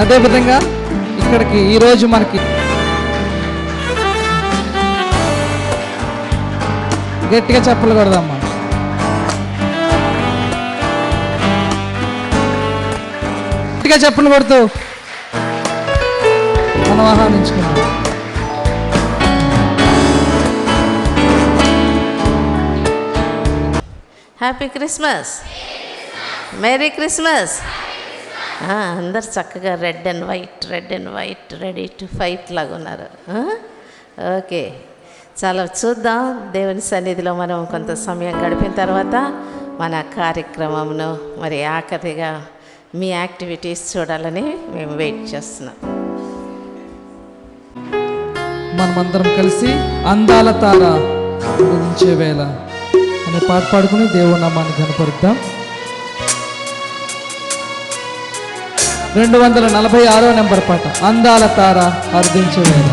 అదేవిధంగా ఇక్కడికి ఈరోజు మనకి గట్టిగా చెప్పలు కొడదామ్మా. గట్టిగా చెప్పలు కొడుతూ మనం ఆహ్వానించుకున్నాం. Happy Christmas, merry Christmas. అందరు చక్కగా red and white ready to fight లాగా ఉన్నారు. ఓకే, చాలా చూద్దాం. దేవుని సన్నిధిలో మనం కొంత సమయం గడిపిన తర్వాత మన కార్యక్రమంను మరి ఆఖరిగా మీ యాక్టివిటీస్ చూడాలని మేము వెయిట్ చేస్తున్నాం. మనమందరం కలిసి అందాల తార ఉదయించే వేళ అనే పాట పాడుకుని దేవుని నామాన్ని కనపరుద్దాం. 246వ నెంబర్ పాట, అందాల తార అర్ధించే వేళ.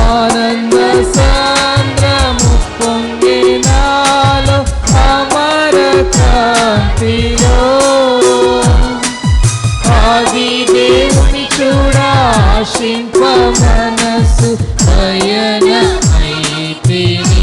ఆనంద సాంద్రము పొంగినాలో అమర కాంతిలో ఆది దేవుని చూడ ఆశింప మనసు పయన అయితిని.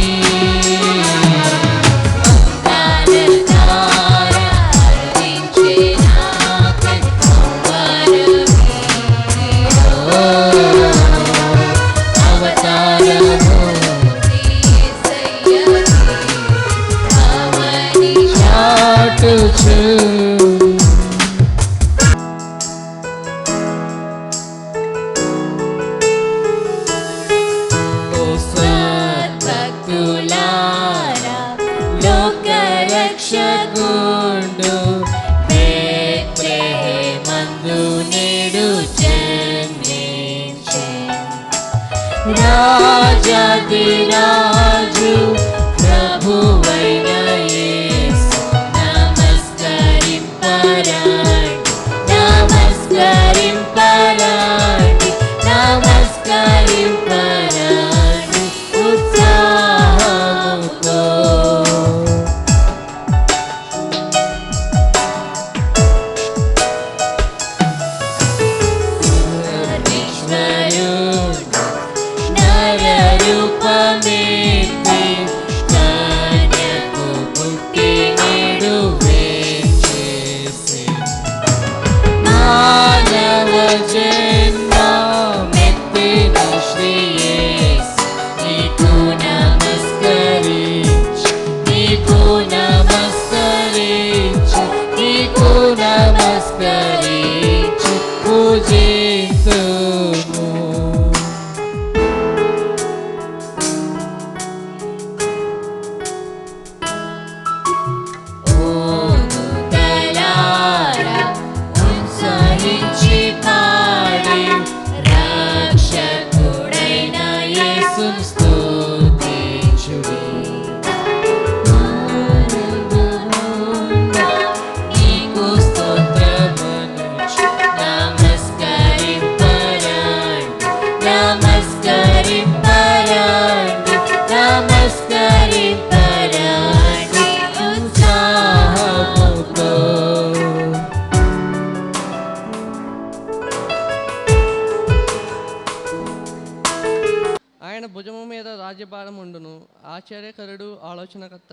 రాజు ప్రభువైన యేసు నమస్కరింపరాండి, నమస్కరింపరాండి, నమస్కరింపరాండి ఉత్సాహముతో. ఆయన భుజము మీద రాజ్యభారం ఉండును. ఆశ్చర్యకరుడు, ఆలోచనకర్త,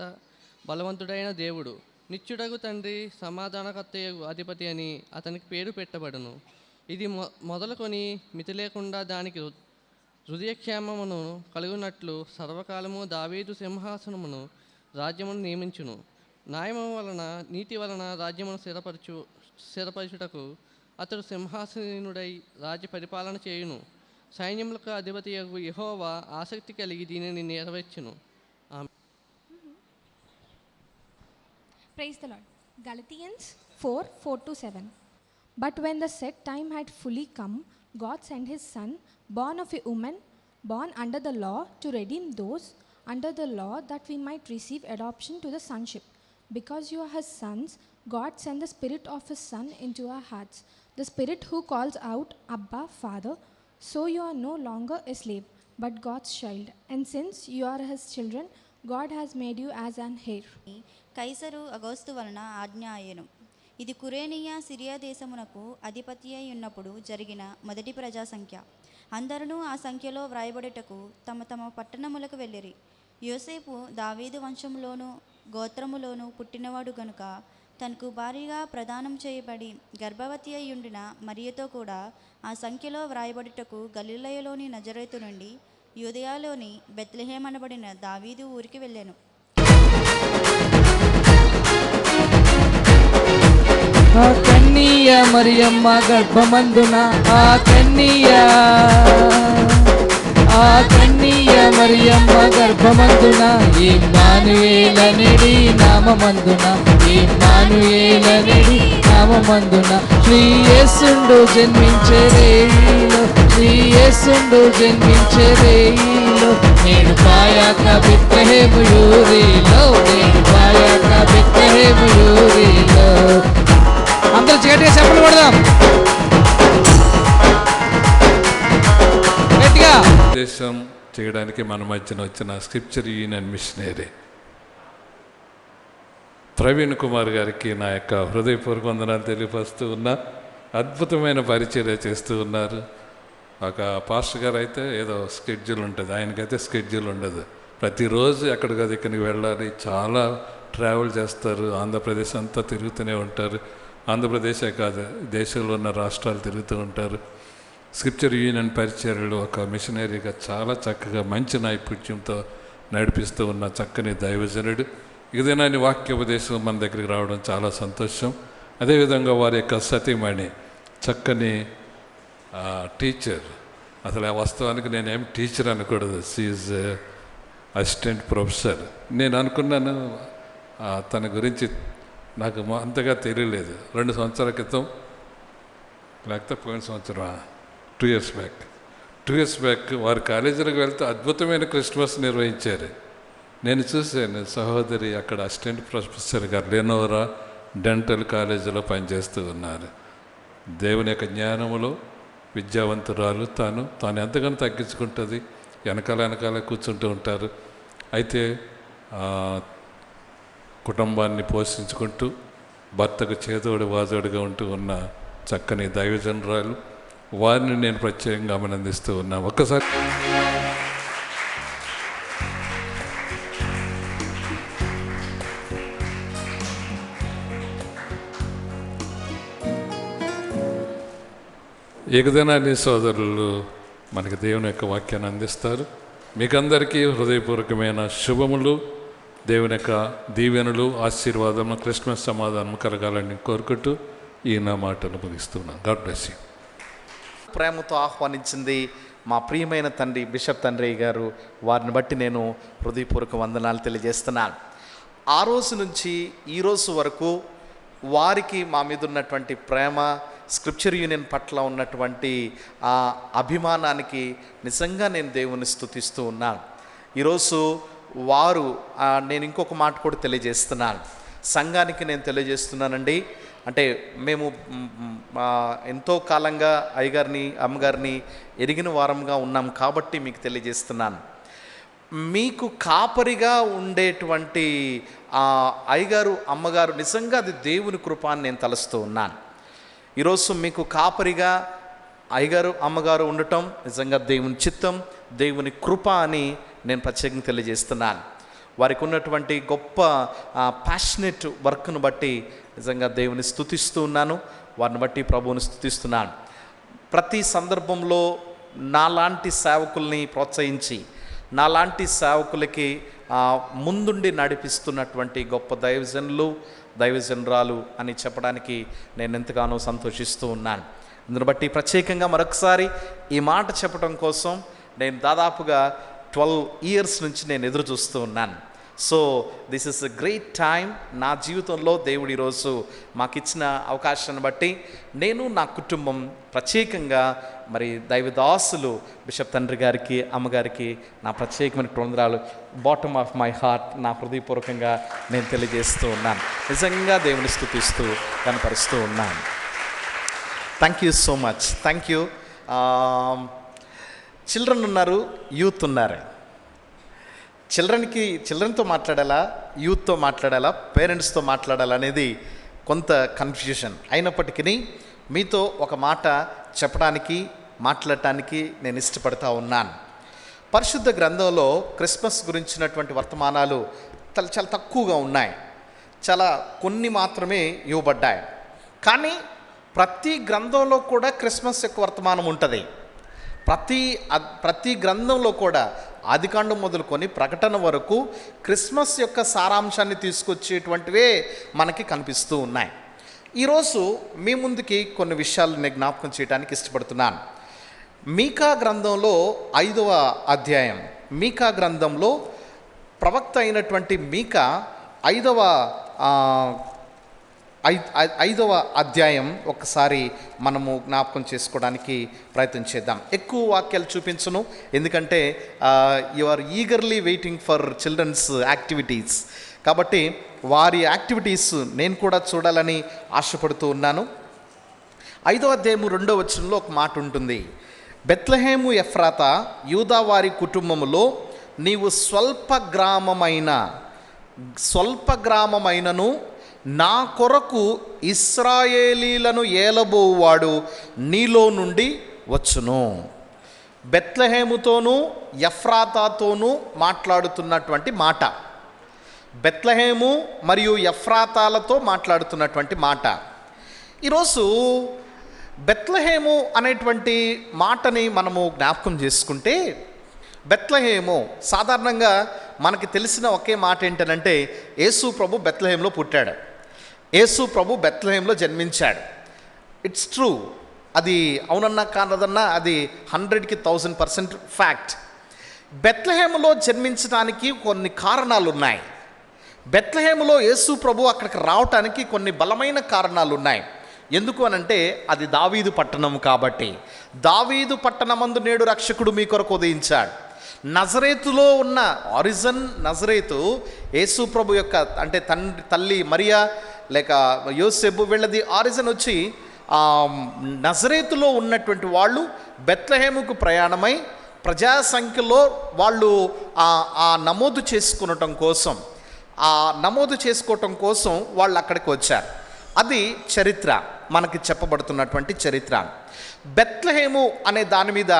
బలవంతుడైన దేవుడు, నిత్యుడగు తండ్రి, సమాధానకర్తయగు అధిపతి అని అతనికి పేరు పెట్టబడును. ఇది మొదలుకొని మితి లేకుండా దానికి హృదయక్షేమమును కలుగునట్లు సర్వకాలము దావీదు సింహాసనమును రాజ్యమును నియమించును. న్యాయము వలన నీతి వలన రాజ్యమును స్థిరపరచుటకు అతడు సింహాసనుడై రాజ్య పరిపాలన చేయును. సైన్యములకు అధిపతి యెహోవా ఆసక్తి కలిగి దీనిని నెరవేర్చును. Praise the Lord. Galatians 4:4-7. But when the set time had fully come, God sent his son, born of a woman, born under the law, to redeem those under the law, that we might receive adoption to the sonship. Because you are his sons, God sent the Spirit of his Son into our hearts, the Spirit who calls out, Abba, Father. So you are no longer a slave, but God's child. And since you are his children, God has made you as an heir. కైసరు అగస్తు వలన ఆజ్ఞ అయ్యెను. ఇది Cyrenius Syria దేశమునకు అధిపతి అయి ఉన్నప్పుడు జరిగిన మొదటి ప్రజా సంఖ్య. అందరూ ఆ సంఖ్యలో వ్రాయబడుటకు తమ తమ పట్టణములకు వెళ్ళిరి. యోసేపు దావీదు వంశములోను గోత్రములోను పుట్టినవాడు గనుక తనకు భారీగా ప్రదానం చేయబడి గర్భవతి అయి ఉండిన మరియతో కూడా ఆ సంఖ్యలో వ్రాయబడుటకు గలిలయలోని నజరేతు నుండి యూదయలోని బెత్లెహేం అనబడిన దావీదు ఊరికి వెళ్ళాను. ఆ కన్నియ మరియమ్మ గర్భమందున ఆ కన్నియ మరియమ్మ గర్భమందున ఇమ్మానుయేలనెడి నామమందున ఇమ్మానుయేలనెడి నామమందున శ్రీ యేసుండు జన్మించే రేయిలో శ్రీ యేసుండు జన్మించే రేయిలో నేను పాయాక బెత్లెహేము యూరిలో నేను పాయాక బెత్లెహేము యూరిలో. అందరూ గట్టిగా చెప్పలు కొడదాం గట్టిగా. దేశం చేయడానికి మన మధ్యన వచ్చిన scripture union missionary Praveen Kumar గారికి నా యొక్క హృదయపూర్వక వందనాలు తెలియపరుస్తూ ఉన్నా. అద్భుతమైన పరిచర్య చేస్తూ ఉన్నారు. ఒక పాస్టర్ గారు అయితే ఏదో స్కెడ్యూల్ ఉంటుంది, ఆయనకైతే స్కెడ్యూల్ ఉండదు. ప్రతిరోజు ఎక్కడికది ఇక్కడికి వెళ్ళాలి, చాలా ట్రావెల్ చేస్తారు. ఆంధ్రప్రదేశ్ అంతా తిరుగుతూనే ఉంటారు. ఆంధ్రప్రదేశే కాదు, దేశంలో ఉన్న రాష్ట్రాలు తిరుగుతూ ఉంటారు. స్క్రిప్చర్ యూనియన్ పరిచర్యలు ఒక మిషనరీగా చాలా చక్కగా మంచి నైపుణ్యంతో నడిపిస్తూ ఉన్న చక్కని దైవజనుడు. ఇదేనా వాక్యోపదేశం మన దగ్గరికి రావడం చాలా సంతోషం. అదేవిధంగా వారి యొక్క సతీమణి చక్కని టీచర్. అసలు ఆ వాస్తవానికి నేనేం టీచర్ అనకూడదు, షీఈజ్ అసిస్టెంట్ ప్రొఫెసర్. నేను అనుకున్నాను తన గురించి నాకు అంతగా తెలియలేదు. 2 సంవత్సరాల క్రితం లేకపోతే పోయిన సంవత్సరం 2 ఇయర్స్ బ్యాక్ వారి కాలేజీలకు వెళ్తే అద్భుతమైన క్రిస్మస్ నిర్వహించారు. నేను చూశాను. సహోదరి అక్కడ అసిస్టెంట్ ప్రొఫెసర్ గారు లెనోరా డెంటల్ కాలేజీలో పనిచేస్తూ ఉన్నారు. దేవుని యొక్క జ్ఞానములో విద్యావంతురాలు. తాను ఎంతగానో తగ్గించుకుంటుంది, వెనకాల కూర్చుంటూ ఉంటారు. అయితే కుటుంబాన్ని పోషించుకుంటూ భర్తకు చేదోడు వాదోడుగా ఉంటూ ఉన్న చక్కని దైవజనురాలు. వారిని నేను ప్రత్యేకంగా అభినందిస్తూ ఉన్నా. ఒక్కసారి ఏకదినాన్ని సోదరులు మనకి దేవుని యొక్క వాక్యాన్ని అందిస్తారు. మీకందరికీ హృదయపూర్వకమైన శుభములు, దేవుని యొక్క దీవెనలు, ఆశీర్వాదము, క్రిస్మస్ సమాధానం కలగాలని కోరుకుంటూ ఈ నా మాటలు ముగిస్తున్నాను. God bless you. ప్రేమతో ఆహ్వానించింది మా ప్రియమైన తండ్రి బిషప్ తండ్రి గారు. వారిని బట్టి నేను హృదయపూర్వక వందనాలు తెలియజేస్తున్నాను. ఆ రోజు నుంచి ఈ రోజు వరకు వారికి మా మీద ఉన్నటువంటి ప్రేమ, స్క్రిప్చర్ యూనియన్ పట్ల ఉన్నటువంటి ఆ అభిమానానికి నిజంగా నేను దేవుని స్తుతిస్తూ ఉన్నాను. ఈరోజు వారు నేను ఇంకొక మాట కూడా తెలియజేస్తున్నాను. సంఘానికి నేను తెలియజేస్తున్నానండి. అంటే మేము ఎంతో కాలంగా అయ్యగారిని అమ్మగారిని ఎరిగిన వారంగా ఉన్నాం కాబట్టి మీకు తెలియజేస్తున్నాను. మీకు కాపరిగా ఉండేటువంటి అయ్యగారు అమ్మగారు నిజంగా అది దేవుని కృప అని నేను తలుస్తూ ఉన్నాను. ఈరోజు మీకు కాపరిగా అయ్యగారు అమ్మగారు ఉండటం నిజంగా దేవుని చిత్తం, దేవుని కృప అని నేను ప్రత్యేకంగా తెలియజేస్తున్నాను. వారికి ఉన్నటువంటి గొప్ప ప్యాషనెట్ వర్క్ను బట్టి నిజంగా దేవుని స్తుతిస్తూ ఉన్నాను. వారిని బట్టి ప్రభువుని స్తుతిస్తున్నాను. ప్రతి సందర్భంలో నాలాంటి సేవకుల్ని ప్రోత్సహించి నాలాంటి సేవకులకి ముందుండి నడిపిస్తున్నటువంటి గొప్ప దైవజనురాలు అని చెప్పడానికి నేను ఎంతగానో సంతోషిస్తూ ఉన్నాను. అందును బట్టి ప్రత్యేకంగా మరొకసారి ఈ మాట చెప్పడం కోసం నేను దాదాపుగా 12 ఇయర్స్ నుంచి నేను ఎదురు చూస్తూ ఉన్నాను. So this is a great time. నా జీవితంలో దేవుడు ఈరోజు మాకు ఇచ్చిన అవకాశాన్ని బట్టి నేను, నా కుటుంబం, ప్రత్యేకంగా మరి దైవదాసులు బిషప్ తండ్రి గారికి, అమ్మగారికి నా ప్రత్యేకమైన వందనాలు బాటమ్ ఆఫ్ మై హార్ట్, నా హృదయపూర్వకంగా నేను తెలియజేస్తూ ఉన్నాను. నిజంగా దేవుని స్తుతిస్తూ కనపరుస్తూ ఉన్నాను. Thank you so much. Thank you. Children ఉన్నారు, యూత్ ఉన్నారు. చిల్డ్రన్తో మాట్లాడాలా, యూత్తో మాట్లాడాలా, పేరెంట్స్తో మాట్లాడాలా అనేది కొంత కన్ఫ్యూజన్ అయినప్పటికీ మీతో ఒక మాట చెప్పడానికి, మాట్లాడటానికి నేను ఇష్టపడతా ఉన్నాను. పరిశుద్ధ గ్రంథంలో క్రిస్మస్ గురించినటువంటి వర్తమానాలు చాలా తక్కువగా ఉన్నాయి. చాలా కొన్ని మాత్రమే ఇవ్వబడ్డాయి. కానీ ప్రతి గ్రంథంలో కూడా క్రిస్మస్ యొక్క వర్తమానం ఉంటుంది. ప్రతి గ్రంథంలో కూడా ఆదికాండం మొదలుకొని ప్రకటన వరకు క్రిస్మస్ యొక్క సారాంశాన్ని తీసుకొచ్చేటువంటివే మనకి కనిపిస్తూ ఉన్నాయి. ఈరోజు మీ ముందుకి కొన్ని విషయాలు నేను జ్ఞాపకం చేయడానికి ఇష్టపడుతున్నాను. మీకా గ్రంథంలో 5వ అధ్యాయం. మీకా గ్రంథంలో ప్రవక్త అయినటువంటి మీకా 5వ అధ్యాయం ఒకసారి మనము జ్ఞాపకం చేసుకోవడానికి ప్రయత్నం చేద్దాం. ఎక్కువ వాక్యాలు చూపించను, ఎందుకంటే you are eagerly waiting for childrens activities. కాబట్టి వారి యాక్టివిటీస్ నేను కూడా చూడాలని ఆశపడుతూ ఉన్నాను. 5వ అధ్యాయము 2వ వచనంలో ఒక మాట ఉంటుంది. బెత్లెహేము ఎఫ్రాతా, యూదా వారి కుటుంబములో నీవు స్వల్ప గ్రామమైనను నా కొరకు ఇశ్రాయేలీలను ఏలబోవాడు నీలో నుండి వచ్చును. బెత్లెహేముతోనూ ఎఫ్రాతాతోనూ మాట్లాడుతున్నటువంటి మాట, బెత్లెహేము మరియు ఎఫ్రాతాలతో మాట్లాడుతున్నటువంటి మాట. ఈరోజు బెత్లెహేము అనేటువంటి మాటని మనము జ్ఞాపకం చేసుకుంటే, బెత్లెహేము సాధారణంగా మనకి తెలిసిన ఒకే మాట ఏంటనంటే యేసు ప్రభు బెత్లెహేంలో పుట్టాడు, యేసు ప్రభు బెత్లెహేంలో జన్మించాడు. It's true. అది అవునన్నా కాదన్నా అది 100కి 1000% ఫ్యాక్ట్. బెత్లెహేములో జన్మించడానికి కొన్ని కారణాలు ఉన్నాయి. బెత్లెహేములో యేసు ప్రభు అక్కడికి రావటానికి కొన్ని బలమైన కారణాలు ఉన్నాయి. ఎందుకు అనంటే అది దావీదు పట్టణం కాబట్టి. దావీదు పట్టణమందు నేడు రక్షకుడు మీ కొరకు ఉదయించాడు. నజరేతులో ఉన్న ఆరిజన్ నజరేతు యేసు ప్రభు యొక్క అంటే తల్లి మరియా లేక యోసేపు వీళ్ళది ఆరిజన్ వచ్చి నజరేతులో ఉన్నటువంటి వాళ్ళు బెత్లెహేముకు ప్రయాణమై ప్రజా సంఖ్యలో వాళ్ళు నమోదు చేసుకోవటం కోసం వాళ్ళు అక్కడికి వచ్చారు. అది చరిత్ర, మనకి చెప్పబడుతున్నటువంటి చరిత్ర. బెత్లెహేము అనే దాని మీద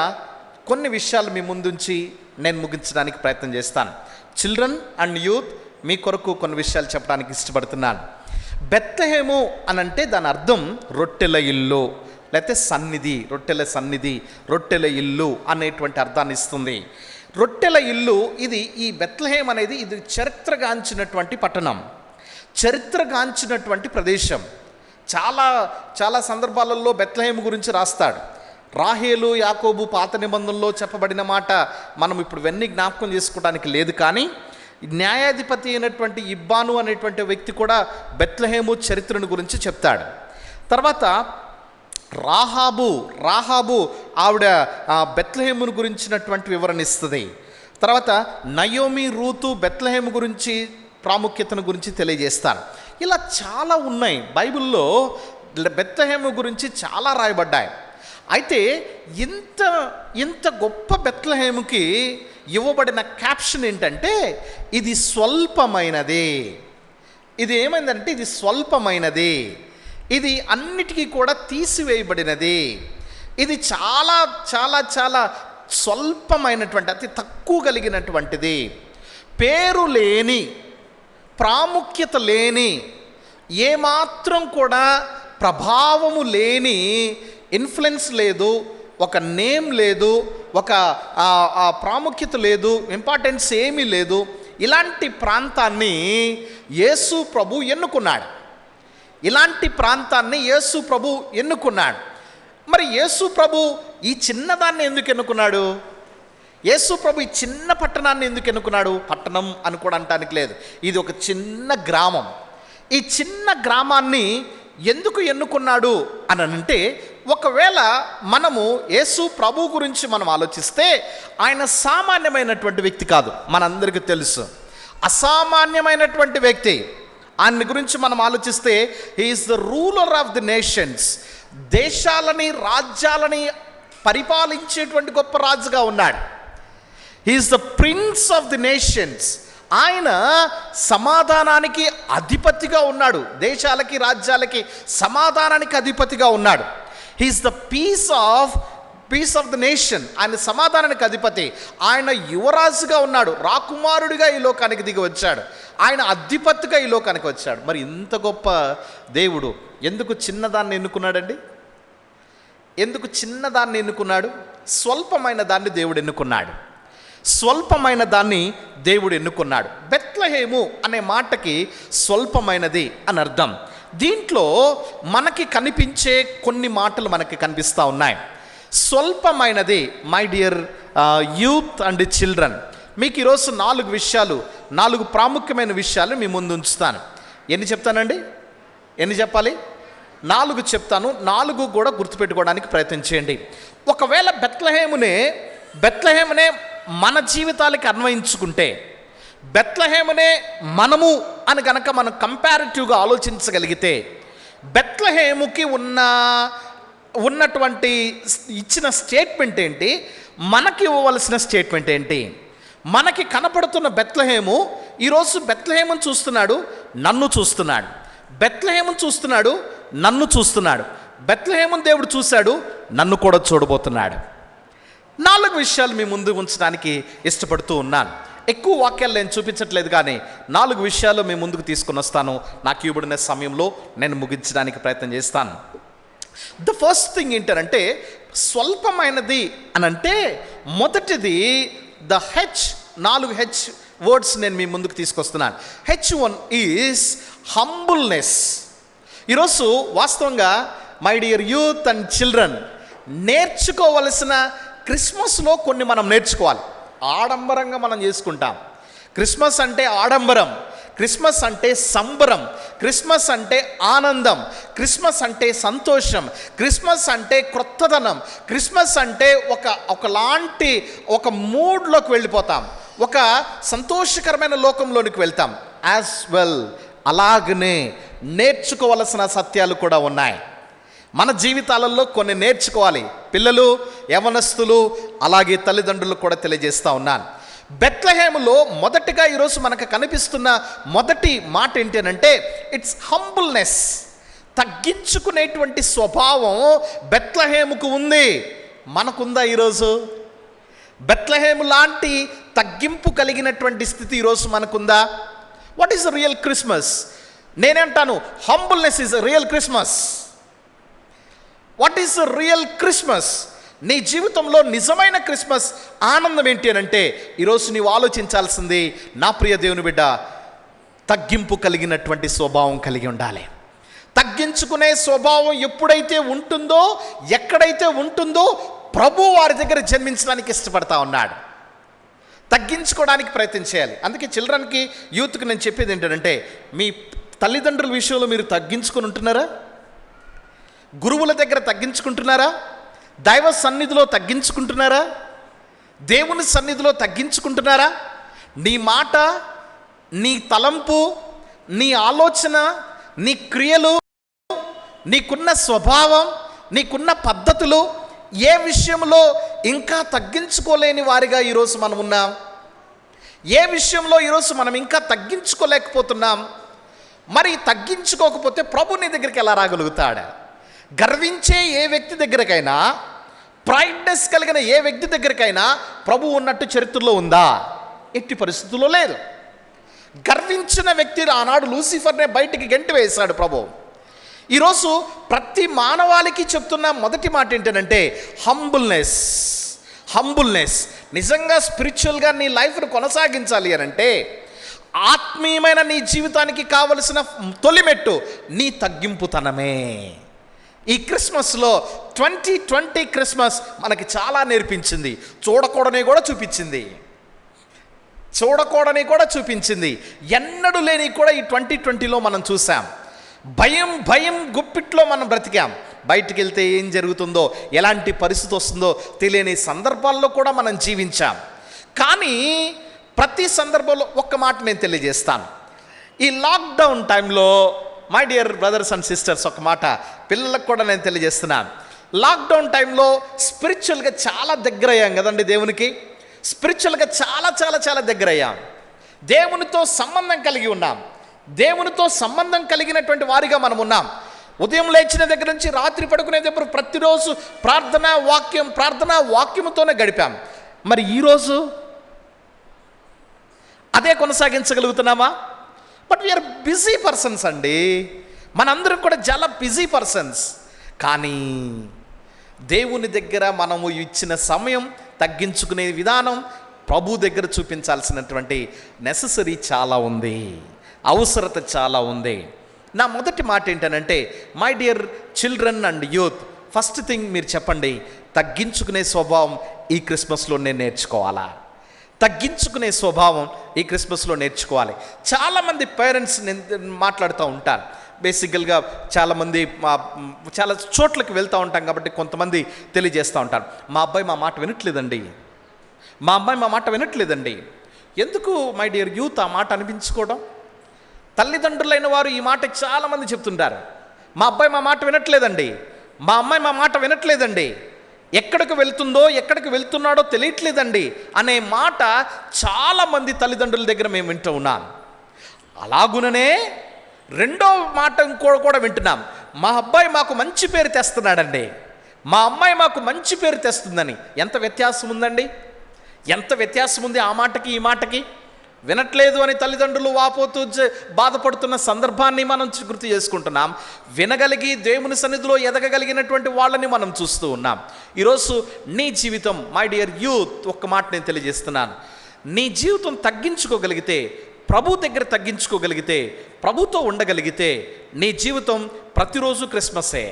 కొన్ని విషయాలు మీ ముందుంచి నేను ముగించడానికి ప్రయత్నం చేస్తాను. చిల్డ్రన్ అండ్ యూత్, మీ కొరకు కొన్ని విషయాలు చెప్పడానికి ఇష్టపడుతున్నాను. బెత్లెహేము అనంటే దాని అర్థం రొట్టెల ఇల్లు, లేకపోతే సన్నిధి, రొట్టెల సన్నిధి, రొట్టెల ఇల్లు అనేటువంటి అర్థాన్ని ఇస్తుంది. రొట్టెల ఇల్లు ఇది, ఈ బెత్లెహేం అనేది ఇది చరిత్రగాంచినటువంటి పట్టణం, చరిత్రగాంచినటువంటి ప్రదేశం. చాలా చాలా సందర్భాలలో బెత్లెహేం గురించి రాస్తాడు. రాహేలు యాకోబు పాత నిబంధనలో చెప్పబడిన మాట మనం ఇప్పుడు ఇవన్నీ జ్ఞాపకం చేసుకోవడానికి లేదు. కానీ న్యాయాధిపతి అయినటువంటి ఇబ్బాను అనేటువంటి వ్యక్తి కూడా బెత్లెహేము చరిత్రను గురించి చెప్తాడు. తర్వాత రాహాబు ఆవిడ బెత్లెహేమును గురించినటువంటి వివరణ ఇస్తుంది. తర్వాత నయోమి, రూతు బెత్లెహేము గురించి ప్రాముఖ్యతను గురించి తెలియజేస్తారు. ఇలా చాలా ఉన్నాయి బైబిల్లో, బెత్లెహేము గురించి చాలా రాయబడ్డాయి. అయితే ఇంత గొప్ప బెత్లెహేముకి ఇవ్వబడిన క్యాప్షన్ ఏంటంటే ఇది స్వల్పమైనది. ఇది ఏమైందంటే ఇది స్వల్పమైనది, ఇది అన్నిటికీ కూడా తీసివేయబడినది, ఇది చాలా చాలా చాలా స్వల్పమైనటువంటి, అతి తక్కువ కలిగినటువంటిది, పేరు లేని, ప్రాముఖ్యత లేని, ఏమాత్రం కూడా ప్రభావము లేని, ఇన్ఫ్లుయెన్స్ లేదు, ఒక నేమ్ లేదు, ఒక ప్రాముఖ్యత లేదు, ఇంపార్టెన్స్ ఏమీ లేదు. ఇలాంటి ప్రాంతాన్ని యేసు ప్రభు ఎన్నుకున్నాడు. మరి యేసు ప్రభు ఈ చిన్నదాన్ని ఎందుకు ఎన్నుకున్నాడు? యేసు ప్రభు ఈ చిన్న పట్టణాన్ని ఎందుకు ఎన్నుకున్నాడు? పట్టణం అని కూడా అనటానికి లేదు, ఇది ఒక చిన్న గ్రామం. ఈ చిన్న గ్రామాన్ని ఎందుకు ఎన్నుకున్నాడు అని అంటే, ఒకవేళ మనము యేసు ప్రభు గురించి మనం ఆలోచిస్తే ఆయన సామాన్యమైనటువంటి వ్యక్తి కాదు, మనందరికీ తెలుసు. అసామాన్యమైనటువంటి వ్యక్తి. ఆయన గురించి మనం ఆలోచిస్తే he's the ruler of the nations. దేశాలని రాజ్యాలని పరిపాలించేటువంటి గొప్ప రాజుగా ఉన్నాడు. He's the prince of the nations. ఆయన సమాధానానికి అధిపతిగా ఉన్నాడు, దేశాలకి రాజ్యాలకి సమాధానానికి అధిపతిగా ఉన్నాడు. He's the peace of the nation. ఆయన సమాధానానికి అధిపతి. ఆయన యువరాజుగా ఉన్నాడు, రాకుమారుడిగా ఈ లోకానికి దిగి వచ్చాడు, ఆయన అధిపతిగా ఈ లోకానికి వచ్చాడు. మరి ఇంత గొప్ప దేవుడు ఎందుకు చిన్నదాన్ని ఎన్నుకున్నాడండి? ఎందుకు చిన్నదాన్ని ఎన్నుకున్నాడు? స్వల్పమైన దాన్ని దేవుడు ఎన్నుకున్నాడు. స్వల్పమైన దాన్ని దేవుడు ఎన్నుకున్నాడు. బెత్లెహేము అనే మాటకి స్వల్పమైనది అని అర్థం. దీంట్లో మనకి కనిపించే కొన్ని మాటలు మనకి కనిపిస్తూ ఉన్నాయి. స్వల్పమైనది. My dear youth and children, మీకు ఈరోజు 4 ప్రాముఖ్యమైన విషయాలు మీ ముందు ఉంచుతాను. ఎన్ని చెప్తానండి? ఎన్ని చెప్పాలి? 4 చెప్తాను. 4 కూడా గుర్తుపెట్టుకోవడానికి ప్రయత్నం చేయండి. ఒకవేళ బెత్లెహేమునే మన జీవితాలకి అన్వయించుకుంటే, బెత్లెహేమునే మనము అని గనక మనం కంపారిటివ్గా ఆలోచించగలిగితే, బెత్లెహేముకి ఉన్నటువంటి ఇచ్చిన స్టేట్మెంట్ ఏంటి, మనకి ఇవ్వవలసిన స్టేట్మెంట్ ఏంటి? మనకి కనపడుతున్న బెత్లెహేము ఈరోజు బెత్లెహేమును చూస్తున్నాడు, నన్ను చూస్తున్నాడు. బెత్లెహేమును చూస్తున్నాడు, నన్ను చూస్తున్నాడు. బెత్లెహేమును దేవుడు చూశాడు, నన్ను కూడా చూడబోతున్నాడు. 4 విషయాలు మీ ముందు ఉంచడానికి ఇష్టపడుతూ ఉన్నాను. ఎక్కువ వాక్యాలు నేను చూపించట్లేదు, కానీ 4 విషయాలు మీ ముందుకు తీసుకుని వస్తాను. నాకు ఇవ్వబడిన సమయంలో నేను ముగించడానికి ప్రయత్నం చేస్తాను. ద ఫస్ట్ థింగ్ ఏంటంటే, స్వల్పమైనది అని అంటే మొదటిది ద హెచ్. 4 హెచ్ వర్డ్స్ నేను మీ ముందుకు తీసుకొస్తున్నాను. H1 is humbleness. ఈరోజు వాస్తవంగా my dear youth and children, నేర్చుకోవలసిన క్రిస్మస్లో కొన్ని మనం నేర్చుకోవాలి. ఆడంబరంగా మనం చేసుకుంటాం. క్రిస్మస్ అంటే ఆడంబరం, క్రిస్మస్ అంటే సంబరం, క్రిస్మస్ అంటే ఆనందం, క్రిస్మస్ అంటే సంతోషం, క్రిస్మస్ అంటే క్రొత్తదనం, క్రిస్మస్ అంటే ఒకలాంటి ఒక మూడ్లోకి వెళ్ళిపోతాం, ఒక సంతోషకరమైన లోకంలోనికి వెళ్తాం. యాజ్ వెల్ అలాగనే నేర్చుకోవలసిన సత్యాలు కూడా ఉన్నాయి. మన జీవితాలలో కొన్ని నేర్చుకోవాలి. పిల్లలు, యవనస్తులు, అలాగే తల్లిదండ్రులు కూడా తెలియజేస్తూ ఉన్నాను. బెత్లెహేములో మొదటిగా ఈరోజు మనకు కనిపిస్తున్న మొదటి మాట ఏంటంటే, ఇట్స్ హంబుల్నెస్. తగ్గించుకునేటువంటి స్వభావం బెత్లెహేముకు ఉంది. మనకుందా ఈరోజు? బెత్లెహేము లాంటి తగ్గింపు కలిగినటువంటి స్థితి ఈరోజు మనకుందా? What is the real Christmas? నేనంటాను, humbleness is real Christmas. What is the real Christmas? నీ జీవితంలో నిజమైన క్రిస్మస్ ఆనందం ఏంటి అని అంటే, ఈరోజు నీవు ఆలోచించాల్సింది, నా ప్రియ దేవుని బిడ్డ, తగ్గింపు కలిగినటువంటి స్వభావం కలిగి ఉండాలి. తగ్గించుకునే స్వభావం ఎప్పుడైతే ఉంటుందో, ఎక్కడైతే ఉంటుందో, ప్రభు వారి దగ్గర జన్మించడానికి ఇష్టపడతా ఉన్నాడు. తగ్గించుకోవడానికి ప్రయత్నం చేయాలి. అందుకే చిల్డ్రన్కి, యూత్కి నేను చెప్పేది ఏంటంటే, మీ తల్లిదండ్రుల విషయంలో మీరు తగ్గించుకుని ఉంటున్నారా? గురువుల దగ్గర తగ్గించుకుంటున్నారా? దైవ సన్నిధిలో తగ్గించుకుంటున్నారా? దేవుని సన్నిధిలో తగ్గించుకుంటున్నారా? నీ మాట, నీ తలంపు, నీ ఆలోచన, నీ క్రియలు, నీకున్న స్వభావం, నీకున్న పద్ధతులు, ఏ విషయంలో ఇంకా తగ్గించుకోలేని వారిగా ఈరోజు మనం ఉన్నాం? ఏ విషయంలో ఈరోజు మనం ఇంకా తగ్గించుకోలేకపోతున్నాం? మరి తగ్గించుకోకపోతే ప్రభు నీ దగ్గరికి ఎలా రాగలుగుతాడా? గర్వించే ఏ వ్యక్తి దగ్గరకైనా, ప్రైడ్నెస్ కలిగిన ఏ వ్యక్తి దగ్గరకైనా ప్రభు ఉన్నట్టు చరిత్రలో ఉందా? ఎట్టి పరిస్థితుల్లో లేదు. గర్వించిన వ్యక్తి ఆనాడు లూసిఫర్నే బయటికి గెంటి వేశాడు ప్రభు. ఈరోజు ప్రతి మానవాళికి చెప్తున్న మొదటి మాట ఏంటంటే హంబుల్నెస్. హంబుల్నెస్. నిజంగా స్పిరిచువల్గా నీ లైఫ్ను కొనసాగించాలి అని అంటే, ఆత్మీయమైన నీ జీవితానికి కావలసిన తొలిమెట్టు నీ తగ్గింపుతనమే. ఈ క్రిస్మస్లో 2020 క్రిస్మస్ మనకి చాలా నేర్పించింది. చూడకూడని కూడా చూపించింది. ఎన్నడూ లేని కూడా ఈ 2020లో మనం చూసాం. భయం గుప్పిట్లో మనం బ్రతికాం. బయటికి వెళ్తే ఏం జరుగుతుందో, ఎలాంటి పరిస్థితి వస్తుందో తెలియని సందర్భాల్లో కూడా మనం జీవించాం. కానీ ప్రతి సందర్భంలో ఒక్క మాట నేను తెలియజేస్తాను. ఈ లాక్డౌన్ టైంలో my dear brothers and sisters, ఒక మాట పిల్లలకు కూడా నేను తెలియజేస్తున్నాను. లాక్డౌన్ టైంలో స్పిరిచువల్గా చాలా దగ్గర అయ్యాం కదండి దేవునికి. స్పిరిచువల్గా చాలా దగ్గర అయ్యాం. దేవునితో సంబంధం కలిగి ఉన్నాం. దేవునితో సంబంధం కలిగినటువంటి వారిగా మనం ఉన్నాం. ఉదయం లేచిన దగ్గర నుంచి రాత్రి పడుకునే దగ్గర ప్రతిరోజు ప్రార్థనా వాక్యంతోనే గడిపాం. మరి ఈరోజు అదే కొనసాగించగలుగుతున్నామా? బట్ వీఆర్ బిజీ పర్సన్స్ అండి. మనందరం కూడా చాలా బిజీ పర్సన్స్. కానీ దేవుని దగ్గర మనము ఇచ్చిన సమయం, తగ్గించుకునే విధానం, ప్రభు దగ్గర చూపించాల్సినటువంటి నెససరీ చాలా ఉంది, అవసరత చాలా ఉంది. నా మొదటి మాట ఏంటనంటే, my dear children and youth, first thing మీరు చెప్పండి, తగ్గించుకునే స్వభావం ఈ క్రిస్మస్లో నేను నేర్చుకోవాలా? తగ్గించుకునే స్వభావం ఈ క్రిస్మస్లో నేర్చుకోవాలి. చాలామంది పేరెంట్స్ మాట్లాడుతూ ఉంటారు. బేసికల్గా చాలామంది చాలా చోట్లకి వెళ్తూ ఉంటాం కాబట్టి కొంతమంది తెలియజేస్తూ ఉంటారు, మా అబ్బాయి మా మాట వినట్లేదండి. ఎందుకు మై డియర్ యూత్ ఆ మాట అనిపించుకోవడం? తల్లిదండ్రులైన వారు ఈ మాట చాలామంది చెప్తుంటారు, మా అబ్బాయి మా మాట వినట్లేదండి, మా అమ్మాయి మా మాట వినట్లేదండి, ఎక్కడికి వెళ్తున్నాడో తెలియట్లేదండి అనే మాట చాలామంది తల్లిదండ్రుల దగ్గర మేము వింటూ ఉన్నాం. అలాగుననే రెండో మాట కూడా వింటున్నాం, మా అబ్బాయి మాకు మంచి పేరు తెస్తున్నాడండి, మా అమ్మాయి మాకు మంచి పేరు తెస్తుందని. ఎంత వ్యత్యాసం ఉందండి, ఎంత వ్యత్యాసం ఉంది ఆ మాటకి ఈ మాటకి. వినట్లేదు అని తల్లిదండ్రులు వాపోతూ బాధపడుతున్న సందర్భాన్ని మనం గుర్తు చేసుకుంటున్నాం. వినగలిగి దేవుని సన్నిధిలో ఎదగగలిగినటువంటి వాళ్ళని మనం చూస్తూ ఉన్నాం. ఈరోజు నీ జీవితం, మై డియర్ యూత్, ఒక్క మాట నేను తెలియజేస్తున్నాను. నీ జీవితం తగ్గించుకోగలిగితే, ప్రభు దగ్గర తగ్గించుకోగలిగితే, ప్రభుతో ఉండగలిగితే, నీ జీవితం ప్రతిరోజు క్రిస్మసే.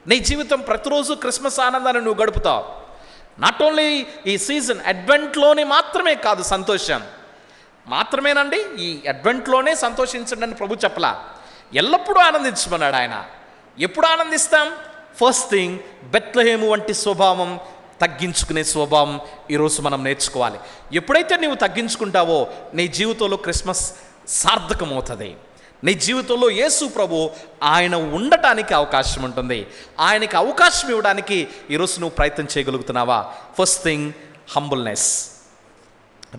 నీ జీవితం ప్రతిరోజు క్రిస్మస్ ఆనందాన్ని నువ్వు గడుపుతావు. నాట్ ఓన్లీ ఈ సీజన్ అడ్వెంట్లోనే మాత్రమే కాదు సంతోషం, మాత్రమేనండి ఈ అడ్వెంట్లోనే సంతోషించండి అని ప్రభు చెప్పలా, ఎల్లప్పుడూ ఆనందించమన్నాడు ఆయన. ఎప్పుడు ఆనందిస్తాం? ఫస్ట్ థింగ్, బెత్లెహేము వంటి స్వభావం, తగ్గించుకునే స్వభావం ఈరోజు మనం నేర్చుకోవాలి. ఎప్పుడైతే నీవు తగ్గించుకుంటావో నీ జీవితంలో క్రిస్మస్ సార్థకమవుతుంది. నీ జీవితంలో యేసు ప్రభు ఆయన ఉండటానికి అవకాశం ఉంటుంది. ఆయనకి అవకాశం ఇవ్వడానికి ఈరోజు నువ్వు ప్రయత్నం చేయగలుగుతున్నావా? First thing, humbleness.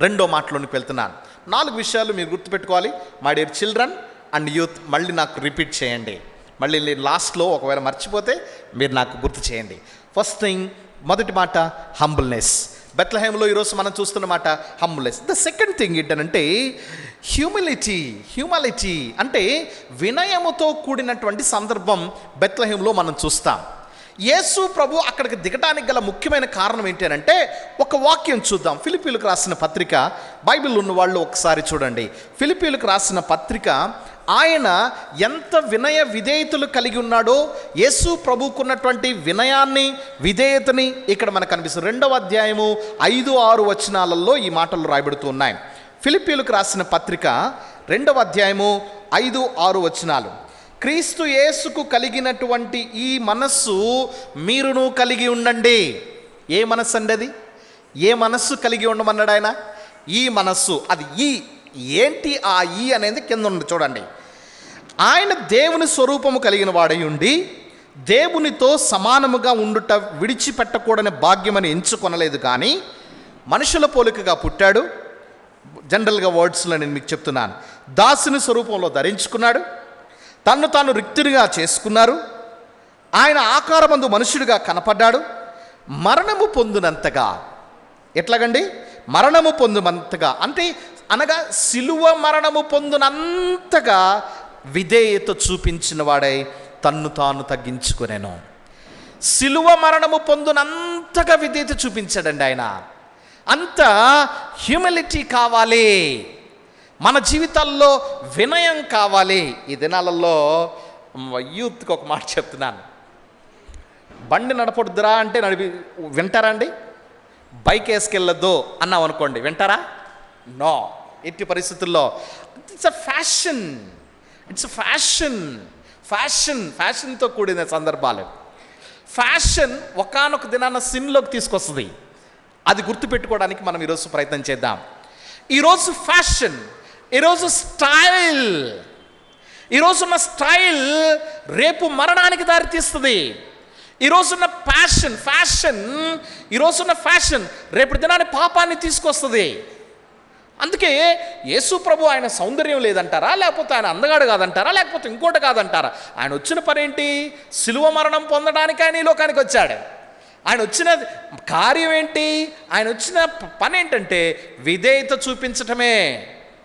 రెండో మాటలోనికి వెళ్తున్నాను. 4 విషయాలు మీరు గుర్తుపెట్టుకోవాలి. My dear children and youth, మళ్ళీ నాకు రిపీట్ చేయండి. మళ్ళీ లాస్ట్లో ఒకవేళ మర్చిపోతే మీరు నాకు గుర్తు చేయండి. ఫస్ట్ థింగ్, మొదటి మాట హంబుల్నెస్. బెత్లెహేములో ఈరోజు మనం చూస్తున్న మాట హంబుల్నెస్. ద సెకండ్ థింగ్ ఏంటంటే హ్యూమిలిటీ అంటే వినయముతో కూడినటువంటి సందర్భం బెత్లెహేములో మనం చూస్తాం. యేసు ప్రభు అక్కడికి దిగటానికి గల ముఖ్యమైన కారణం ఏంటంటే, ఒక వాక్యం చూద్దాం. ఫిలిప్పీలకు రాసిన పత్రిక, బైబిల్ ఉన్న వాళ్ళు ఒకసారి చూడండి. ఫిలిప్పీలకు రాసిన పత్రిక, ఆయన ఎంత వినయ విధేయతలు కలిగి ఉన్నాడో, యేసు ప్రభుకున్నటువంటి వినయాన్ని, విధేయతని ఇక్కడ మనకు కనిపిస్తుంది. 2వ అధ్యాయము 5-6 వచనాలలో ఈ మాటలు రాయబడుతూ ఉన్నాయి. ఫిలిప్పీలకు రాసిన పత్రిక 2వ అధ్యాయము 5-6 వచనాలు. క్రీస్తు యేసుకు కలిగినటువంటి ఈ మనస్సు మీరును కలిగి ఉండండి. ఏ మనస్సు అండి అది? ఏ మనస్సు కలిగి ఉండమన్నాడు ఆయన? ఈ మనస్సు. అది ఏంటి ఆ అనేది కింద ఉంది చూడండి. ఆయన దేవుని స్వరూపము కలిగిన వాడై ఉండి దేవునితో సమానముగా ఉండుట విడిచిపెట్టకూడని భాగ్యమని ఎంచుకొనలేదు, కానీ మనుషుల పోలికగా పుట్టాడు. జనరల్గా వర్డ్స్లో నేను మీకు చెప్తున్నాను. దాసుని స్వరూపంలో ధరించుకున్నాడు, తన్ను తాను రిక్తునిగా చేసుకున్నారు. ఆయన ఆకారమందు మనుషుడిగా కనపడ్డాడు. మరణము పొందినంతగా, ఎట్లాగండి? మరణము పొందినంతగా అంటే అనగా సిలువ మరణము పొందినంతగా విధేయత చూపించిన వాడై తన్ను తాను తగ్గించుకునేను. సిలువ మరణము పొందినంతగా విధేయత చూపించాడండి ఆయన. అంత హ్యూమిలిటీ కావాలి మన జీవితాల్లో, వినయం కావాలి. ఈ దినాలలో యూత్కి ఒక మాట చెప్తున్నాను, బండి నడపొద్దురా అంటే వింటారా అండి? బైక్ వేసుకెళ్ళొద్దు అన్నాం అనుకోండి, వింటారా? నో, ఎట్టి పరిస్థితుల్లో. It's a fashion, it's a ఫ్యాషన్తో కూడిన సందర్భాలు. ఫ్యాషన్ ఒకానొక దినాన సిన్లోకి తీసుకొస్తుంది. అది గుర్తుపెట్టుకోవడానికి మనం ఈరోజు ప్రయత్నం చేద్దాం. ఈరోజు ఫ్యాషన్, ఈరోజు స్టైల్, ఈరోజున్న స్టైల్ రేపు మరణానికి దారితీస్తుంది. ఈరోజున్న ఈరోజున్న ఫ్యాషన్ రేపు దినాన్ని పాపాన్ని తీసుకొస్తుంది. అందుకే యేసు ప్రభు ఆయన సౌందర్యం లేదంటారా, లేకపోతే ఆయన అందగాడు కాదంటారా, లేకపోతే ఇంకోటి కాదంటారా? ఆయన వచ్చిన పని ఏంటి? శిలువ మరణం పొందడానికి ఆయన ఈ లోకానికి వచ్చాడు. ఆయన వచ్చిన కార్యం ఏంటి? ఆయన వచ్చిన పని ఏంటంటే విధేయత చూపించటమే.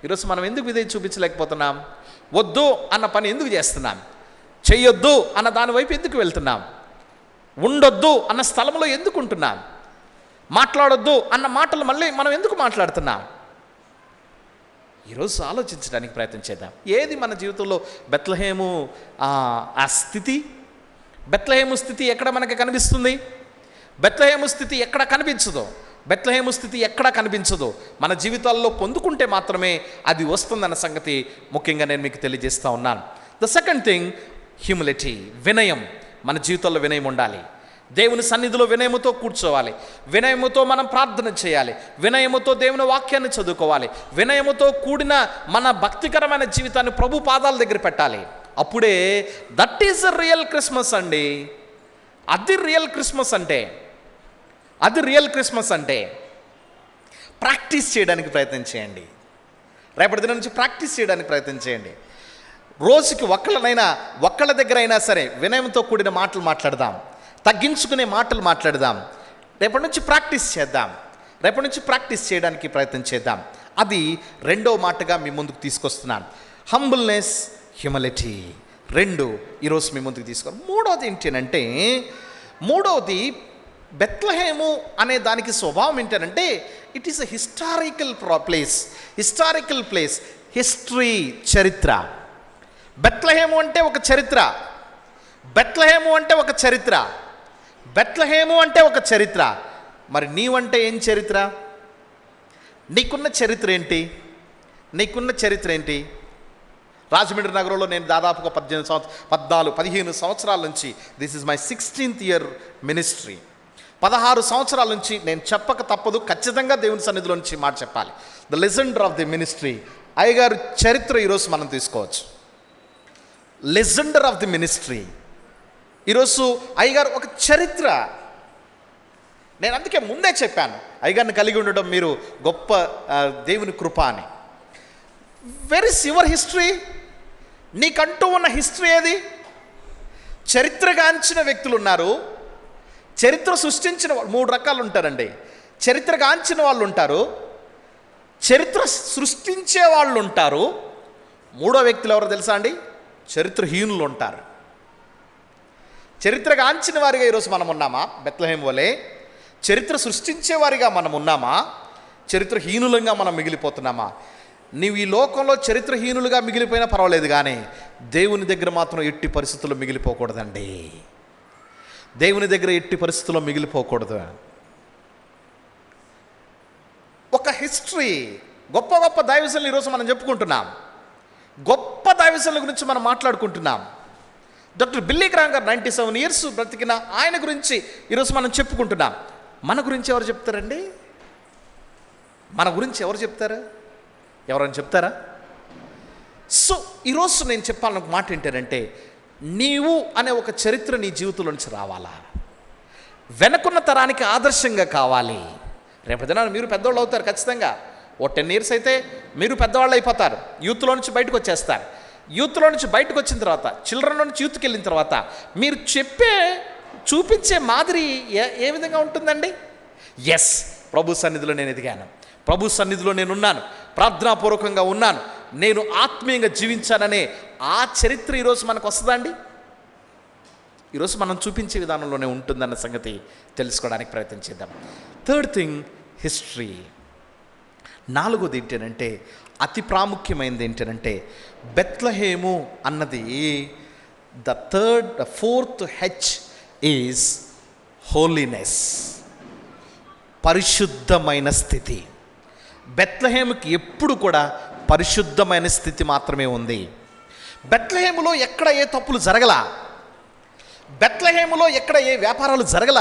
ఈరోజు మనం ఎందుకు విధేయత చూపించలేకపోతున్నాం? వద్దు అన్న పని ఎందుకు చేస్తున్నాం? చెయ్యొద్దు అన్న దాని వైపు ఎందుకు వెళ్తున్నాం? ఉండొద్దు అన్న స్థలంలో ఎందుకు ఉంటున్నాం? మాట్లాడొద్దు అన్న మాటలు మళ్ళీ మనం ఎందుకు మాట్లాడుతున్నాం? ఈరోజు ఆలోచించడానికి ప్రయత్నం చేద్దాం. ఏది మన జీవితంలో బెత్లెహేము ఆ స్థితి? బెత్లెహేము స్థితి ఎక్కడ మనకి కనిపిస్తుంది? బెత్లెహేము స్థితి ఎక్కడ కనిపించదో, బెత్లెహేము స్థితి ఎక్కడ కనిపించదో మన జీవితాల్లో పొందుకుంటే మాత్రమే అది వస్తుందన్న సంగతి ముఖ్యంగా నేను మీకు తెలియజేస్తూ ఉన్నాను. ద సెకండ్ థింగ్, హ్యూమిలిటీ, వినయం. మన జీవితంలో వినయం ఉండాలి. దేవుని సన్నిధిలో వినయముతో కూర్చోవాలి, వినయముతో మనం ప్రార్థన చేయాలి, వినయముతో దేవుని వాక్యాన్ని చదువుకోవాలి, వినయముతో కూడిన మన భక్తికరమైన జీవితాన్ని ప్రభు పాదాల దగ్గర పెట్టాలి. అప్పుడే దట్ ఈజ్ రియల్ క్రిస్మస్ అండి. అది రియల్ క్రిస్మస్ అంటే ప్రాక్టీస్ చేయడానికి ప్రయత్నం చేయండి. రేపటి దినం నుంచి ప్రాక్టీస్ చేయడానికి ప్రయత్నం చేయండి. రోజుకి ఒక్కళ్ళ దగ్గర అయినా సరే వినయంతో కూడిన మాటలు మాట్లాడదాం, తగ్గించుకునే మాటలు మాట్లాడదాం. రేపటి నుంచి ప్రాక్టీస్ చేద్దాం, రేపటి నుంచి ప్రాక్టీస్ చేయడానికి ప్రయత్నం చేద్దాం. అది రెండో మాటగా మీ ముందుకు తీసుకొస్తున్నాను. హంబుల్నెస్, హ్యూమిలిటీ, రెండు ఈరోజు మీ ముందుకు తీసుకొని. మూడవది బెత్లెహేము అనే దానికి స్వభావం ఏంటంటే it is a historical place, చరిత్ర. బెత్లెహేము అంటే ఒక చరిత్ర, బెత్లెహేము అంటే ఒక చరిత్ర. మరి నీవంటే ఏం చరిత్ర? నీకున్న చరిత్ర ఏంటి? రాజమండ్రి నగరంలో నేను దాదాపుగా 15 సంవత్సరాల నుంచి, this is my 16th year ministry. 16 సంవత్సరాల నుంచి నేను చెప్పక తప్పదు, ఖచ్చితంగా దేవుని సన్నిధిలో నుంచి మాట చెప్పాలి. The Legender of the ministry అయ్యగారు చరిత్ర ఈరోజు మనం తీసుకోవచ్చు. లెజెండర్ ఆఫ్ ది మినిస్ట్రీ ఈరోజు అయ్యగారు ఒక చరిత్ర. నేను అందుకే ముందే చెప్పాను, అయ్యగారిని కలిగి ఉండడం మీరు గొప్ప దేవుని కృప అని. Where is your history? నీకంటూ ఉన్న హిస్టరీ ఏది? చరిత్రగాంచిన వ్యక్తులు ఉన్నారు, చరిత్ర సృష్టించిన 3 రకాలు ఉంటారండి. చరిత్రగాంచిన వాళ్ళు ఉంటారు, చరిత్ర సృష్టించే వాళ్ళు ఉంటారు, మూడో వ్యక్తులు ఎవరో తెలుసా అండి? చరిత్రహీనులు ఉంటారు. చరిత్రగాంచిన వారిగా ఈరోజు మనం ఉన్నామా బెత్లెహేము వలె? చరిత్ర సృష్టించే వారిగా మనం ఉన్నామా? చరిత్రహీనులంగా మనం మిగిలిపోతున్నామా? నీవు ఈ లోకంలో చరిత్రహీనులుగా మిగిలిపోయినా పర్వాలేదు, కానీ దేవుని దగ్గర మాత్రం ఎట్టి పరిస్థితుల్లో మిగిలిపోకూడదండి. దేవుని దగ్గర ఎట్టి పరిస్థితుల్లో మిగిలిపోకూడదు. ఒక హిస్టరీ, గొప్ప గొప్ప దైవజనులు ఈరోజు మనం చెప్పుకుంటున్నాం, గొప్ప దైవజనుల గురించి మనం మాట్లాడుకుంటున్నాం. డాక్టర్ బిల్లీ గ్రాహం గారు 97 years బ్రతికిన ఆయన గురించి ఈరోజు మనం చెప్పుకుంటున్నాం. మన గురించి ఎవరు చెప్తారండి? మన గురించి ఎవరు చెప్తారు? ఎవరైనా చెప్తారా? సో ఈరోజు నేను చెప్పాలని ఒక మాట ఏంటంటే, నీవు అనే ఒక చరిత్ర నీ జీవితంలో నుంచి రావాలా, వెనకున్న తరానికి ఆదర్శంగా కావాలి. రేపటిదిన మీరు పెద్దవాళ్ళు అవుతారు ఖచ్చితంగా. 10 years అయితే మీరు పెద్దవాళ్ళు అయిపోతారు, యూత్లో నుంచి బయటకు వచ్చేస్తారు. యూత్లో నుంచి బయటకు వచ్చిన తర్వాత, చిల్డ్రన్లో నుంచి యూత్కి వెళ్ళిన తర్వాత మీరు చూపించే మాదిరి ఏ విధంగా ఉంటుందండి? ఎస్, ప్రభు సన్నిధిలో నేను ఎదిగాను, ప్రభు సన్నిధిలో నేనున్నాను, ప్రార్థనాపూర్వకంగా ఉన్నాను, నేను ఆత్మీయంగా జీవించాననే ఆ చరిత్ర ఈరోజు మనకు వస్తుందా అండి? ఈరోజు మనం చూపించే విధానంలోనే ఉంటుందన్న సంగతి తెలుసుకోవడానికి ప్రయత్నం చేద్దాం. Third thing, history. 4వది ఏంటంటే, అతి ప్రాముఖ్యమైనది ఏంటంటే, బెత్లెహేము అన్నది the 4th H is holiness, పరిశుద్ధమైన స్థితి. బెత్లెహేముకి ఎప్పుడు కూడా పరిశుద్ధమైన స్థితి మాత్రమే ఉంది. బెత్లెహేములో ఎక్కడ ఏ తప్పులు జరగల, బెత్లెహేములో ఎక్కడ ఏ వ్యాపారాలు జరగల,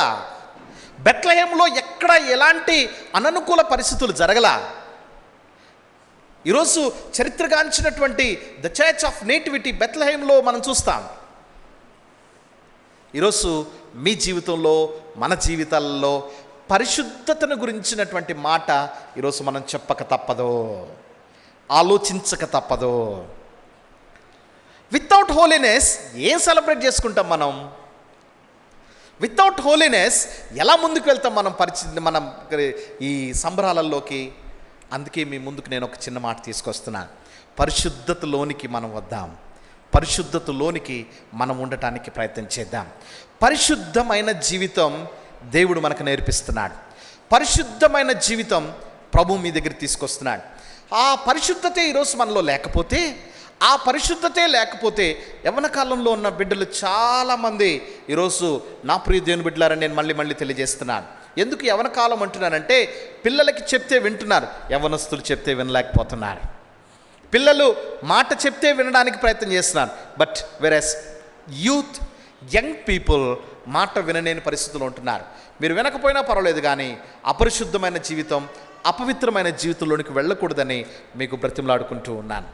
బెత్లెహేములో ఎక్కడ ఎలాంటి అననుకూల పరిస్థితులు జరగల. ఈరోజు చరిత్రగాంచినటువంటి ద చర్చ్ ఆఫ్ నేటివిటీ బెత్లెహేములో మనం చూస్తాం. ఈరోజు మీ జీవితంలో, మన జీవితాల్లో పరిశుద్ధతను గురించినటువంటి మాట ఈరోజు మనం చెప్పక తప్పదు, ఆలోచించక తప్పదు. వితౌట్ హోలీనెస్ ఏం సెలబ్రేట్ చేసుకుంటాం మనం? వితౌట్ హోలీనెస్ ఎలా ముందుకు వెళ్తాం మనం ఈ సంబరాలలోకి? అందుకే మీ ముందుకు నేను ఒక చిన్న మాట తీసుకొస్తున్నాను. పరిశుద్ధతలోనికి మనం వద్దాం, పరిశుద్ధతలోనికి మనం ఉండటానికి ప్రయత్నం చేద్దాం. పరిశుద్ధమైన జీవితం దేవుడు మనకు నేర్పిస్తున్నాడు. పరిశుద్ధమైన జీవితం ప్రభు మీ దగ్గర తీసుకొస్తున్నాడు. ఆ పరిశుద్ధతే ఈరోజు మనలో లేకపోతే, ఆ పరిశుద్ధతే లేకపోతే యవ్వన కాలంలో ఉన్న బిడ్డలు చాలామంది ఈరోజు, నా ప్రియ దేవుని బిడ్డలారని నేను మళ్ళీ తెలియజేస్తున్నాను. ఎందుకు యవ్వన కాలం అంటున్నానంటే, పిల్లలకి చెప్తే వింటున్నారు, యవ్వనస్తులు చెప్తే వినలేకపోతున్నారు. పిల్లలు మాట చెప్తే వినడానికి ప్రయత్నం చేస్తున్నారు, but versus youth, young people మాట వినలేని పరిస్థితులు ఉంటున్నారు. మీరు వినకపోయినా పర్వాలేదు, కానీ అపరిశుద్ధమైన జీవితం, అపవిత్రమైన జీవితంలోనికి వెళ్ళకూడదని మీకు బ్రతిమలాడుకుంటూ ఉన్నాను.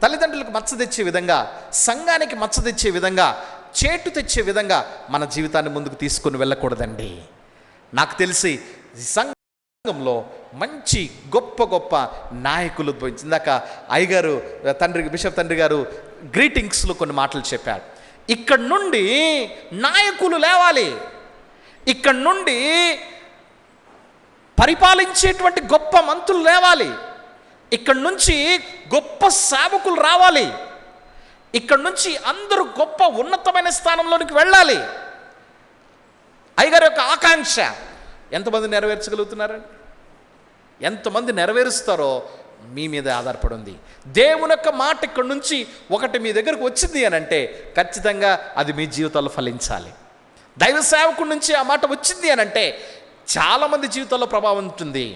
తల్లిదండ్రులకు మచ్చ తెచ్చే విధంగా, సంఘానికి మచ్చ తెచ్చే విధంగా, చేటు తెచ్చే విధంగా మన జీవితాన్ని ముందుకు తీసుకుని వెళ్ళకూడదండి. నాకు తెలిసి సంఘంలో మంచి గొప్ప నాయకులు, ఇందాక అయ్యగారు బిషప్ తండ్రి గారు గ్రీటింగ్స్లో కొన్ని మాటలు చెప్పారు. ఇక్కడ నుండి నాయకులు లేవాలి, ఇక్కడ నుండి పరిపాలించేటువంటి గొప్ప మంత్రులు లేవాలి, ఇక్కడ నుంచి గొప్ప సేవకులు రావాలి, ఇక్కడ నుంచి అందరూ గొప్ప ఉన్నతమైన స్థానంలోనికి వెళ్ళాలి. అయ్యగారి యొక్క ఆకాంక్ష ఎంతమంది నెరవేర్చగలుగుతున్నారండి? ఎంతమంది నెరవేరుస్తారో మీ మీద ఆధారపడి ఉంది. దేవుని యొక్క మాట ఇక్కడ నుంచి ఒకటి మీ దగ్గరకు వచ్చింది అని అంటే ఖచ్చితంగా అది మీ జీవితాల్లో ఫలించాలి. దైవ సేవకుడి నుంచి ఆ మాట వచ్చింది అని అంటే చాలామంది జీవితాల్లో ప్రభావం ఉంటుంది.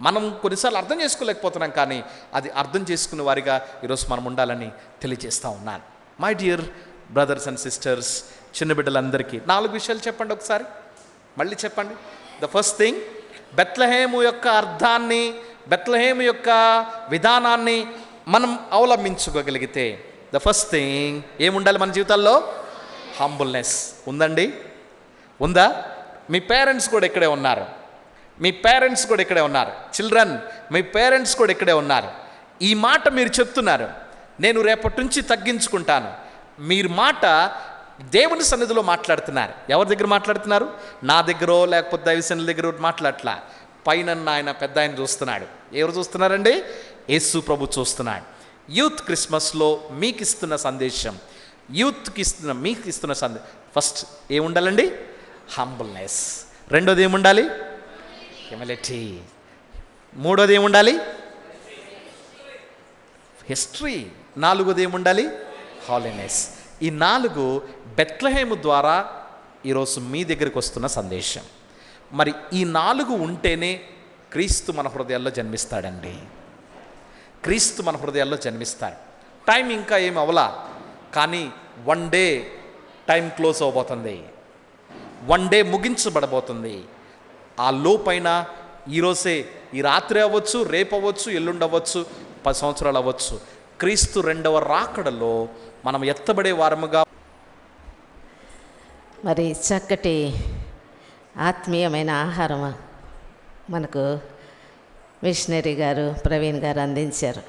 మనం కొన్నిసార్లు అర్థం చేసుకోలేకపోతున్నాం, కానీ అది అర్థం చేసుకునే వారిగా ఈరోజు మనం ఉండాలని తెలియజేస్తూ ఉన్నాను. My dear brothers and sisters, చిన్న బిడ్డలందరికీ 4 విషయాలు చెప్పండి ఒకసారి, మళ్ళీ చెప్పండి. ద ఫస్ట్ థింగ్, బెత్లెహేము యొక్క అర్థాన్ని, బెత్లెహేము యొక్క విధానాన్ని మనం అవలంబించుకోగలిగితే, ద ఫస్ట్ థింగ్ ఏముండాలి మన జీవితాల్లో? హంబుల్నెస్. ఉందండి? ఉందా? మీ పేరెంట్స్ కూడా ఇక్కడే ఉన్నారు, మీ పేరెంట్స్ కూడా ఇక్కడే ఉన్నారు. చిల్డ్రన్, మీ పేరెంట్స్ కూడా ఇక్కడే ఉన్నారు. ఈ మాట మీరు చెప్తున్నారు, నేను రేపటి నుంచి తగ్గించుకుంటాను. మీరు మాట దేవుని సన్నిధిలో మాట్లాడుతున్నారు. ఎవరి దగ్గర మాట్లాడుతున్నారు? నా దగ్గర, లేకపోతే దైవసేన దగ్గర మాట్లాడట్లా. పైన ఆయన పెద్ద ఆయన చూస్తున్నాడు. ఎవరు చూస్తున్నారండి? యేసు ప్రభు చూస్తున్నాడు. యూత్ క్రిస్మస్లో మీకు ఇస్తున్న సందేశం, మీకు ఇస్తున్న సందేశం ఫస్ట్ ఏముండాలండి? హంబుల్నెస్. రెండోది ఏముండాలి? హ్యూమిలిటీ. మూడోది ఏముండాలి? హిస్టరీ. నాలుగోది ఏముండాలి? హాలీనెస్. ఈ 4 బెత్లెహేము ద్వారా ఈరోజు మీ దగ్గరికి వస్తున్న సందేశం. మరి ఈ 4 ఉంటేనే క్రీస్తు మన హృదయాల్లో జన్మిస్తాడండి. క్రీస్తు మన హృదయాల్లో జన్మిస్తాడు. టైం ఇంకా ఏమి అవలా, కానీ 1 డే టైం క్లోజ్ అవబోతుంది, 1 డే ముగించబడబోతుంది. ఆ లోపైన ఈరోజే, ఈ రాత్రి అవ్వచ్చు, రేపు అవ్వచ్చు, ఎల్లుండి అవ్వచ్చు, 10 సంవత్సరాలు అవ్వచ్చు, క్రీస్తు 2వ రాకడలో మనం ఎత్తబడే వారముగా. మరి చక్కటి ఆత్మీయమైన ఆహారం మనకు మిషనరీ గారు, ప్రవీణ్ గారు అందించారు.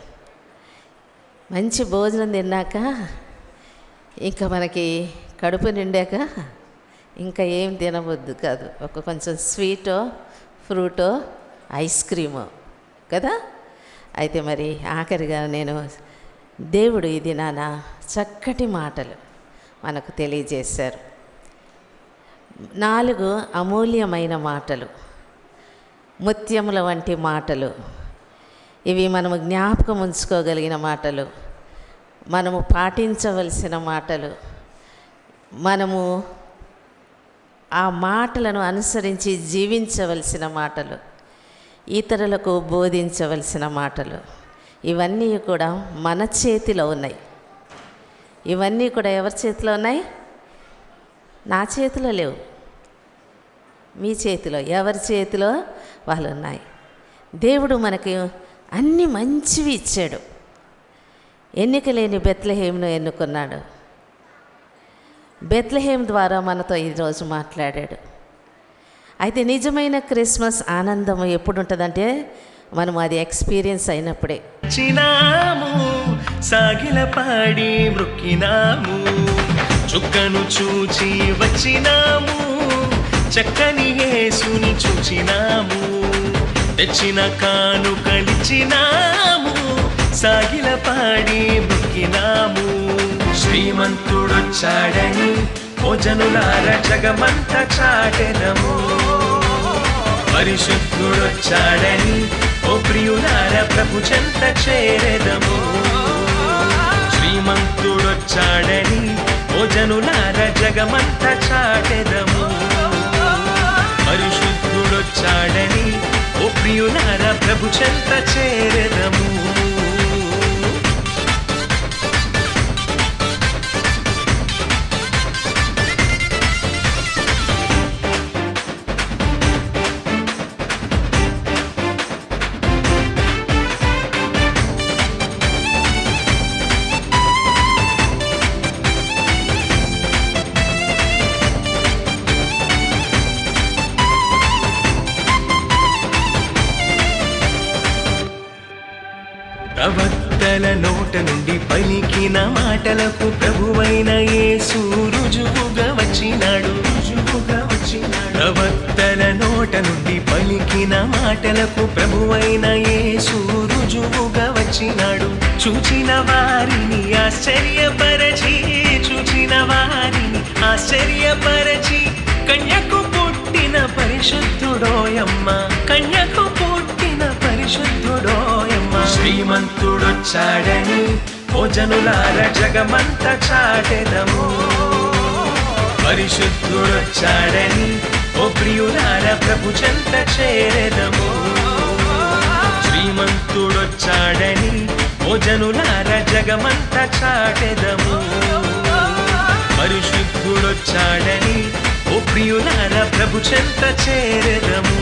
మంచి భోజనం తిన్నాక, ఇంకా మనకి కడుపు నిండాక ఇంకా ఏం తినవద్దు కాదు, ఒక కొంచెం స్వీటో, ఫ్రూటో, ఐస్ క్రీమో కదా. అయితే మరి ఆఖరిగా నేను దేవుడు ఇది నాన్న చక్కటి మాటలు మనకు తెలియజేశారు. 4 అమూల్యమైన మాటలు, ముత్యముల వంటి మాటలు. ఇవి మనము జ్ఞాపకం ఉంచుకోగలిగిన మాటలు, మనము పాటించవలసిన మాటలు, మనము ఆ మాటలను అనుసరించి జీవించవలసిన మాటలు, ఇతరులకు బోధించవలసిన మాటలు, ఇవన్నీ కూడా మన చేతిలో ఉన్నాయి. ఇవన్నీ కూడా ఎవరి చేతిలో ఉన్నాయి? నా చేతిలో లేవు, మీ చేతిలో. ఎవరి చేతిలో వాళ్ళు ఉన్నాయి. దేవుడు మనకి అన్ని మంచివి ఇచ్చాడు. ఎన్నిక లేని బెత్లెహేమును ఎన్నుకున్నాడు. బెత్లెహేం ద్వారా మనతో ఈరోజు మాట్లాడాడు. అయితే నిజమైన క్రిస్మస్ ఆనందం ఎప్పుడు ఉంటుందంటే మనం అది ఎక్స్పీరియన్స్ అయినప్పుడే. చినాము సాగిల పాడి మృక్కినాము, చుక్కను చూచి వచ్చినాము, చక్కని యేసుని చూచినాము, తెచ్చిన కానుకలిచ్చినాము, సాగిల పాడి మృక్కినాము. శ్రీమంతుడొచ్చాడని ఓ జనులార జగమంత చాటెదము, పరిశుద్ధుడొచ్చాడని ఓ ప్రియులార ప్రభు చెంత చేరెదము. శ్రీమంతుడొచ్చాడని ఓ జనులార జగమంత చాటెదము, పరిశుద్ధుడొచ్చాడని ఓ ప్రియులార ప్రభు చెంత చేరెదము. ప్రవక్తల నోట నుండి పలికిన మాటలకు ప్రభువైన యేసు రుజువుగా వచ్చినాడు. ప్రవక్తల నోట నుండి పలికిన మాటలకు ప్రభువైన యేసు రుజువుగా వచ్చినాడు. చూచిన వారిని ఆశ్చర్యపరచి, చూచిన వారిని ఆశ్చర్యపరచి, కన్యకు పుట్టిన పరిశుద్ధుడోయమ్మ, కన్యకు పుట్టిన పరిశుద్ధుడోయమ్మ. శ్రీమంతుడొచ్చాడని ఓ జనులార జగమంత చాటెదము, పరిశుద్ధుడొచ్చాడని ఓ ప్రియులార ప్రభు చెంత చేరెదము. శ్రీమంతుడొచ్చాడని ఓ జనులార జగమంత చాటెదము, పరిశుద్ధుడొచ్చాడని ఓ ప్రియులార ప్రభు చెంత చేరెదము.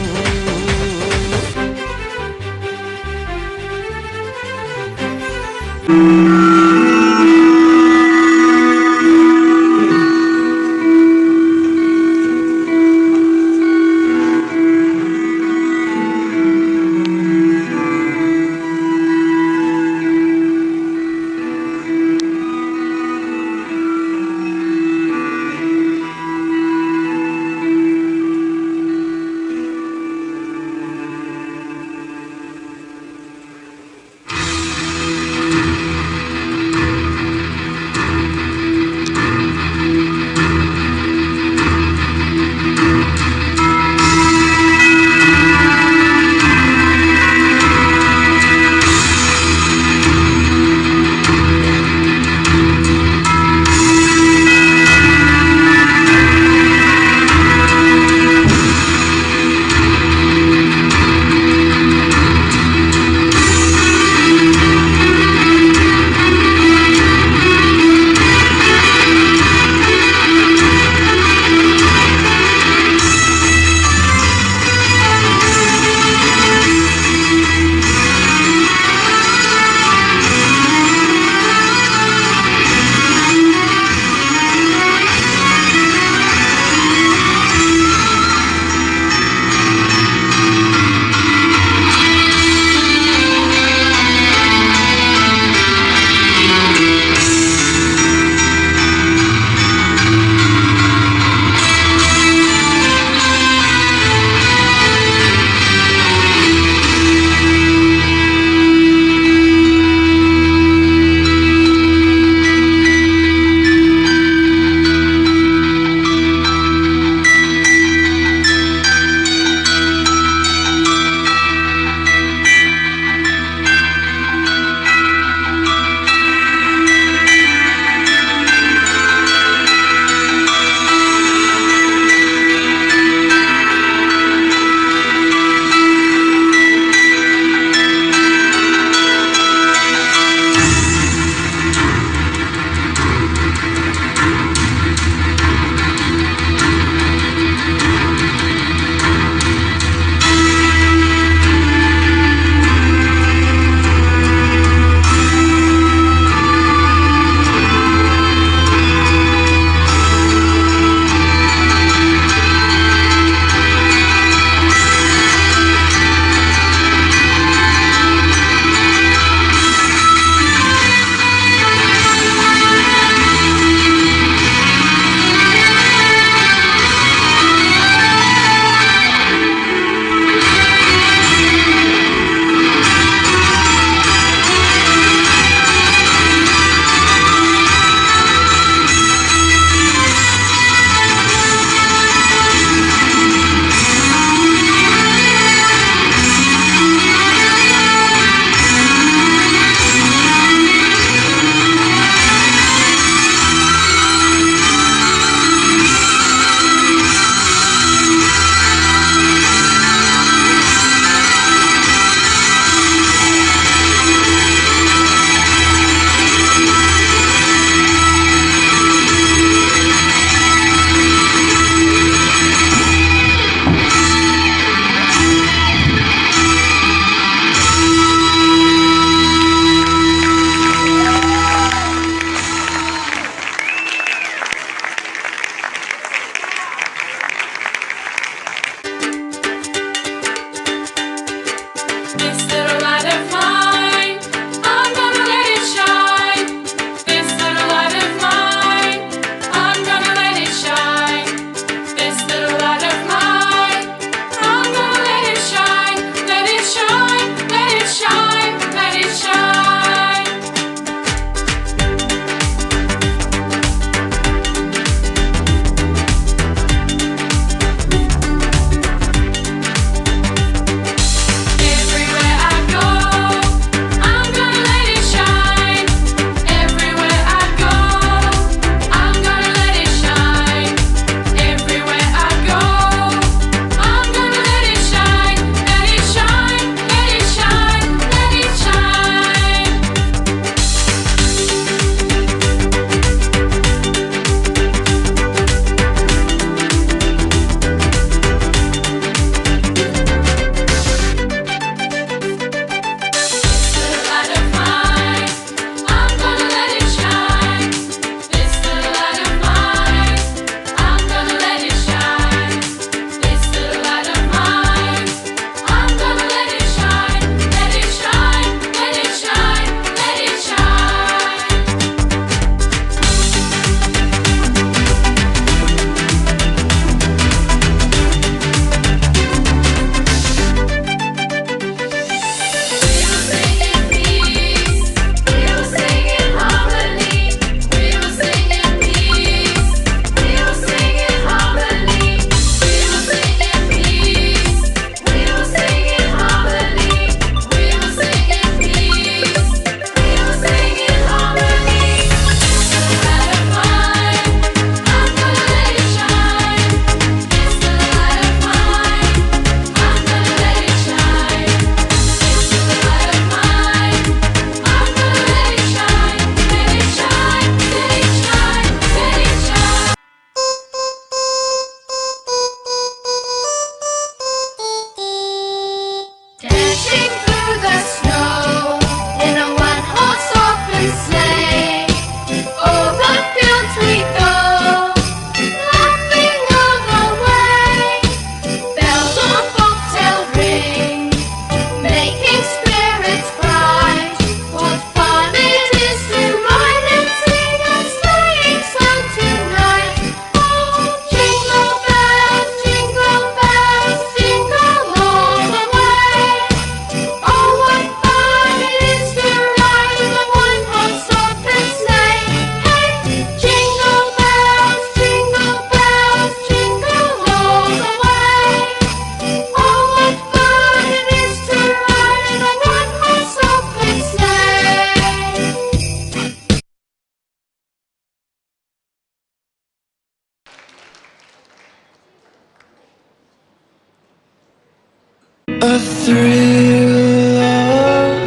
a thrill of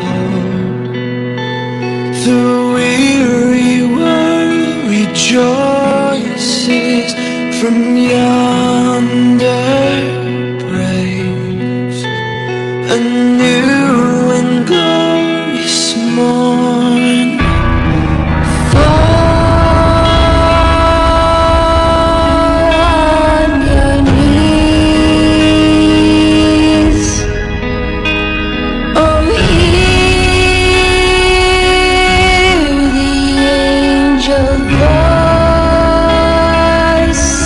hope. The weary world rejoices from yonder breaks a new and glorious morn. Fall on your knees, oh hear the angel voices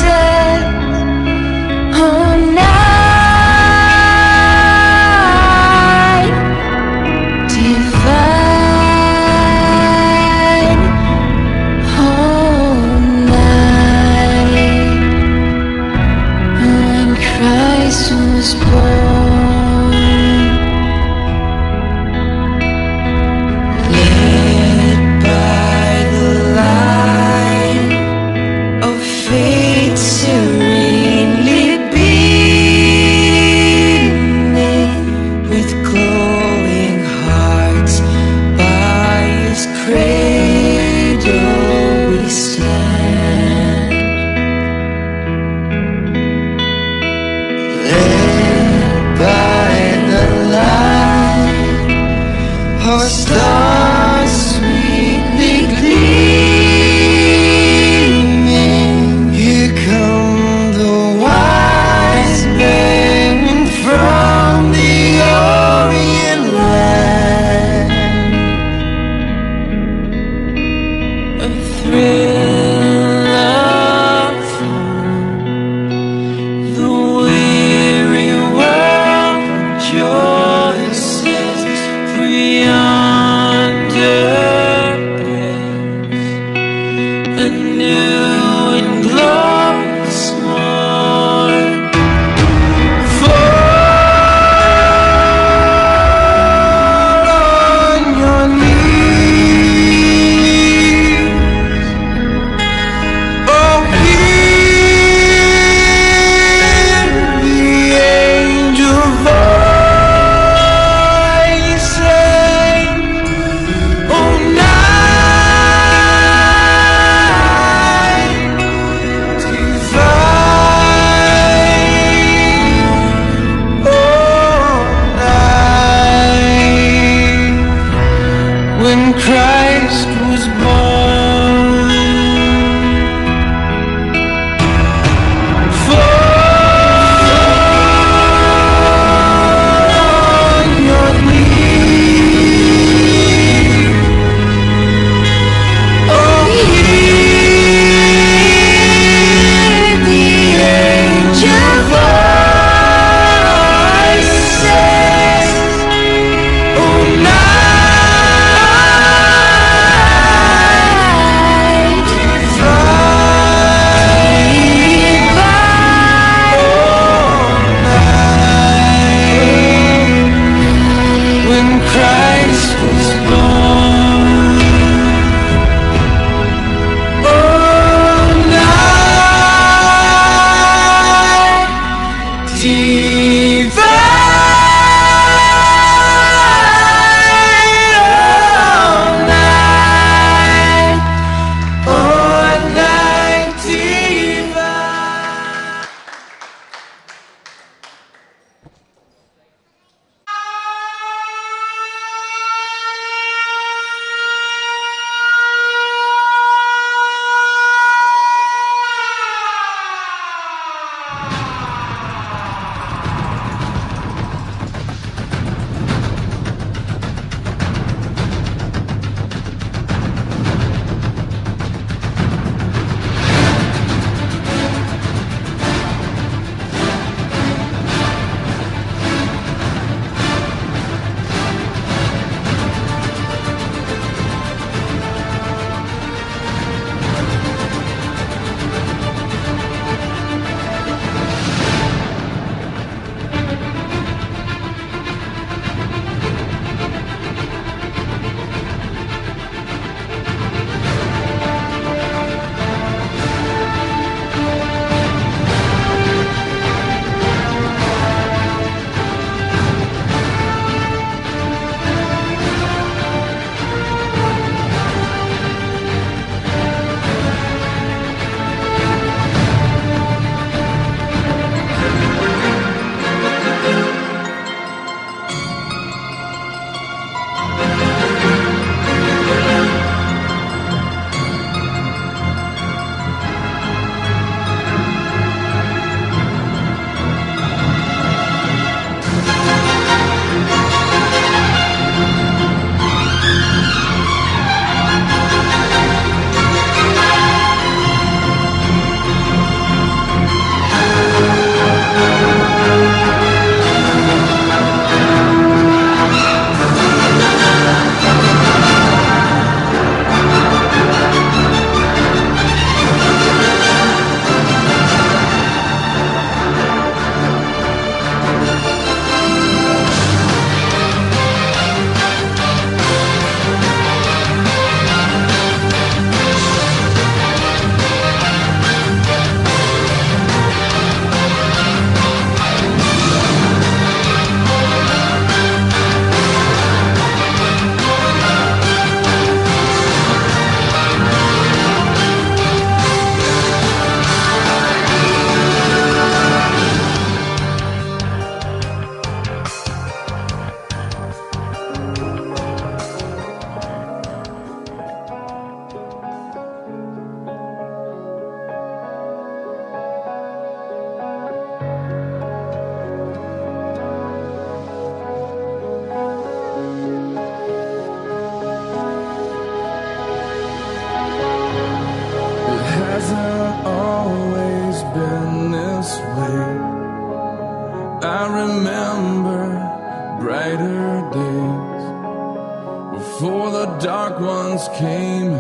once came,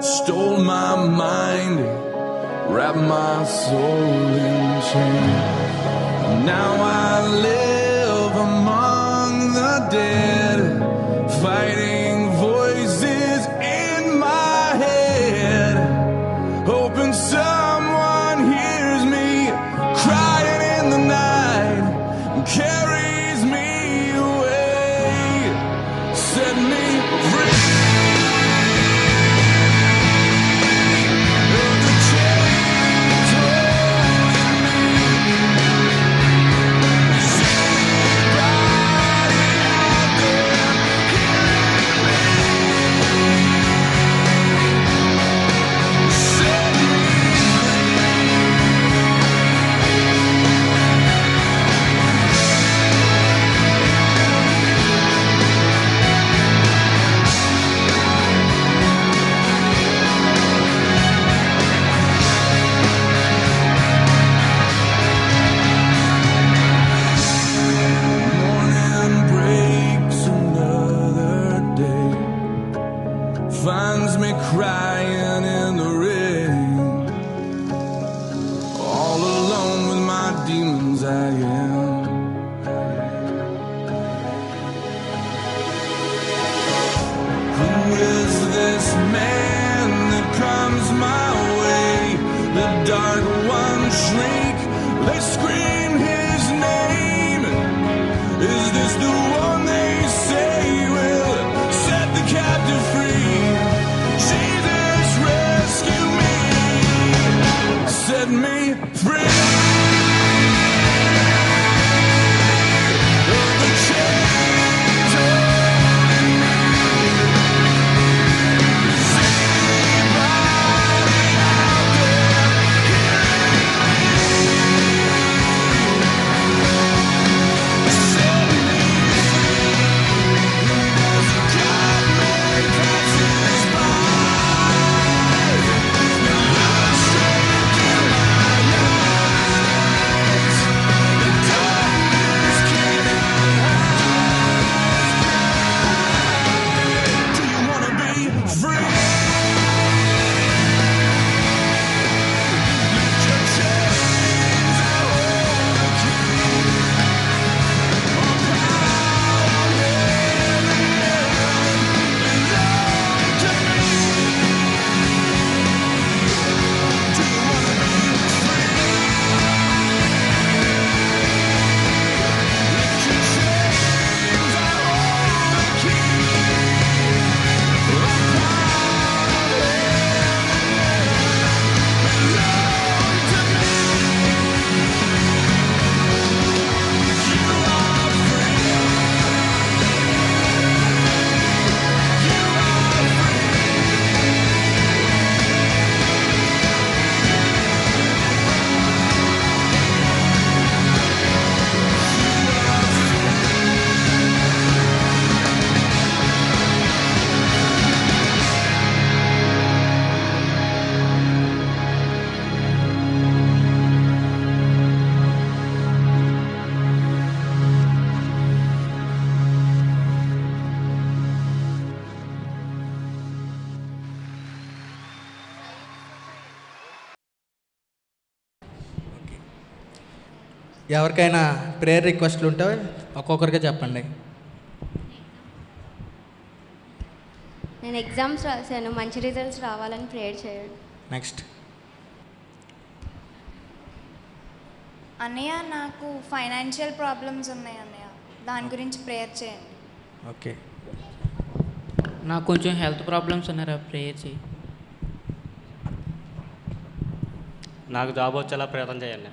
stole my mind, wrapped my soul in chains. Now I live among the dead, fighting voices in my head, hoping someone hears me crying in the night and carries me away, set me free. Of the chains holding me, somebody out there hearing me, set me morning breaks, another day finds me crying in the rain, all alone with my demons I am. Who is this man that comes my way? The dark ones shriek, they scream his name. Is this the one they say will set the captive free? Jesus, rescue me, set me free. Of the chains holding me, somebody out there hearing me, set me ఎవరికైనా prayer రిక్వెస్ట్లు ఉంటే ఒక్కొక్కరికి చెప్పండి. నేను exams రాశాను, మంచి results రావాలని prayer చేయండి. నెక్స్ట్. అన్నయ్య, నాకు ఫైనాన్షియల్ ప్రాబ్లమ్స్ ఉన్నాయి అన్నయ్య, దాని గురించి ప్రేయర్ చేయండి. ఓకే. నాకు కొంచెం హెల్త్ ప్రాబ్లమ్స్ ఉన్నారా, ప్రేయర్ చేయి. నాకు జాబ్ వచ్చేలా ప్రయత్నం చేయండి.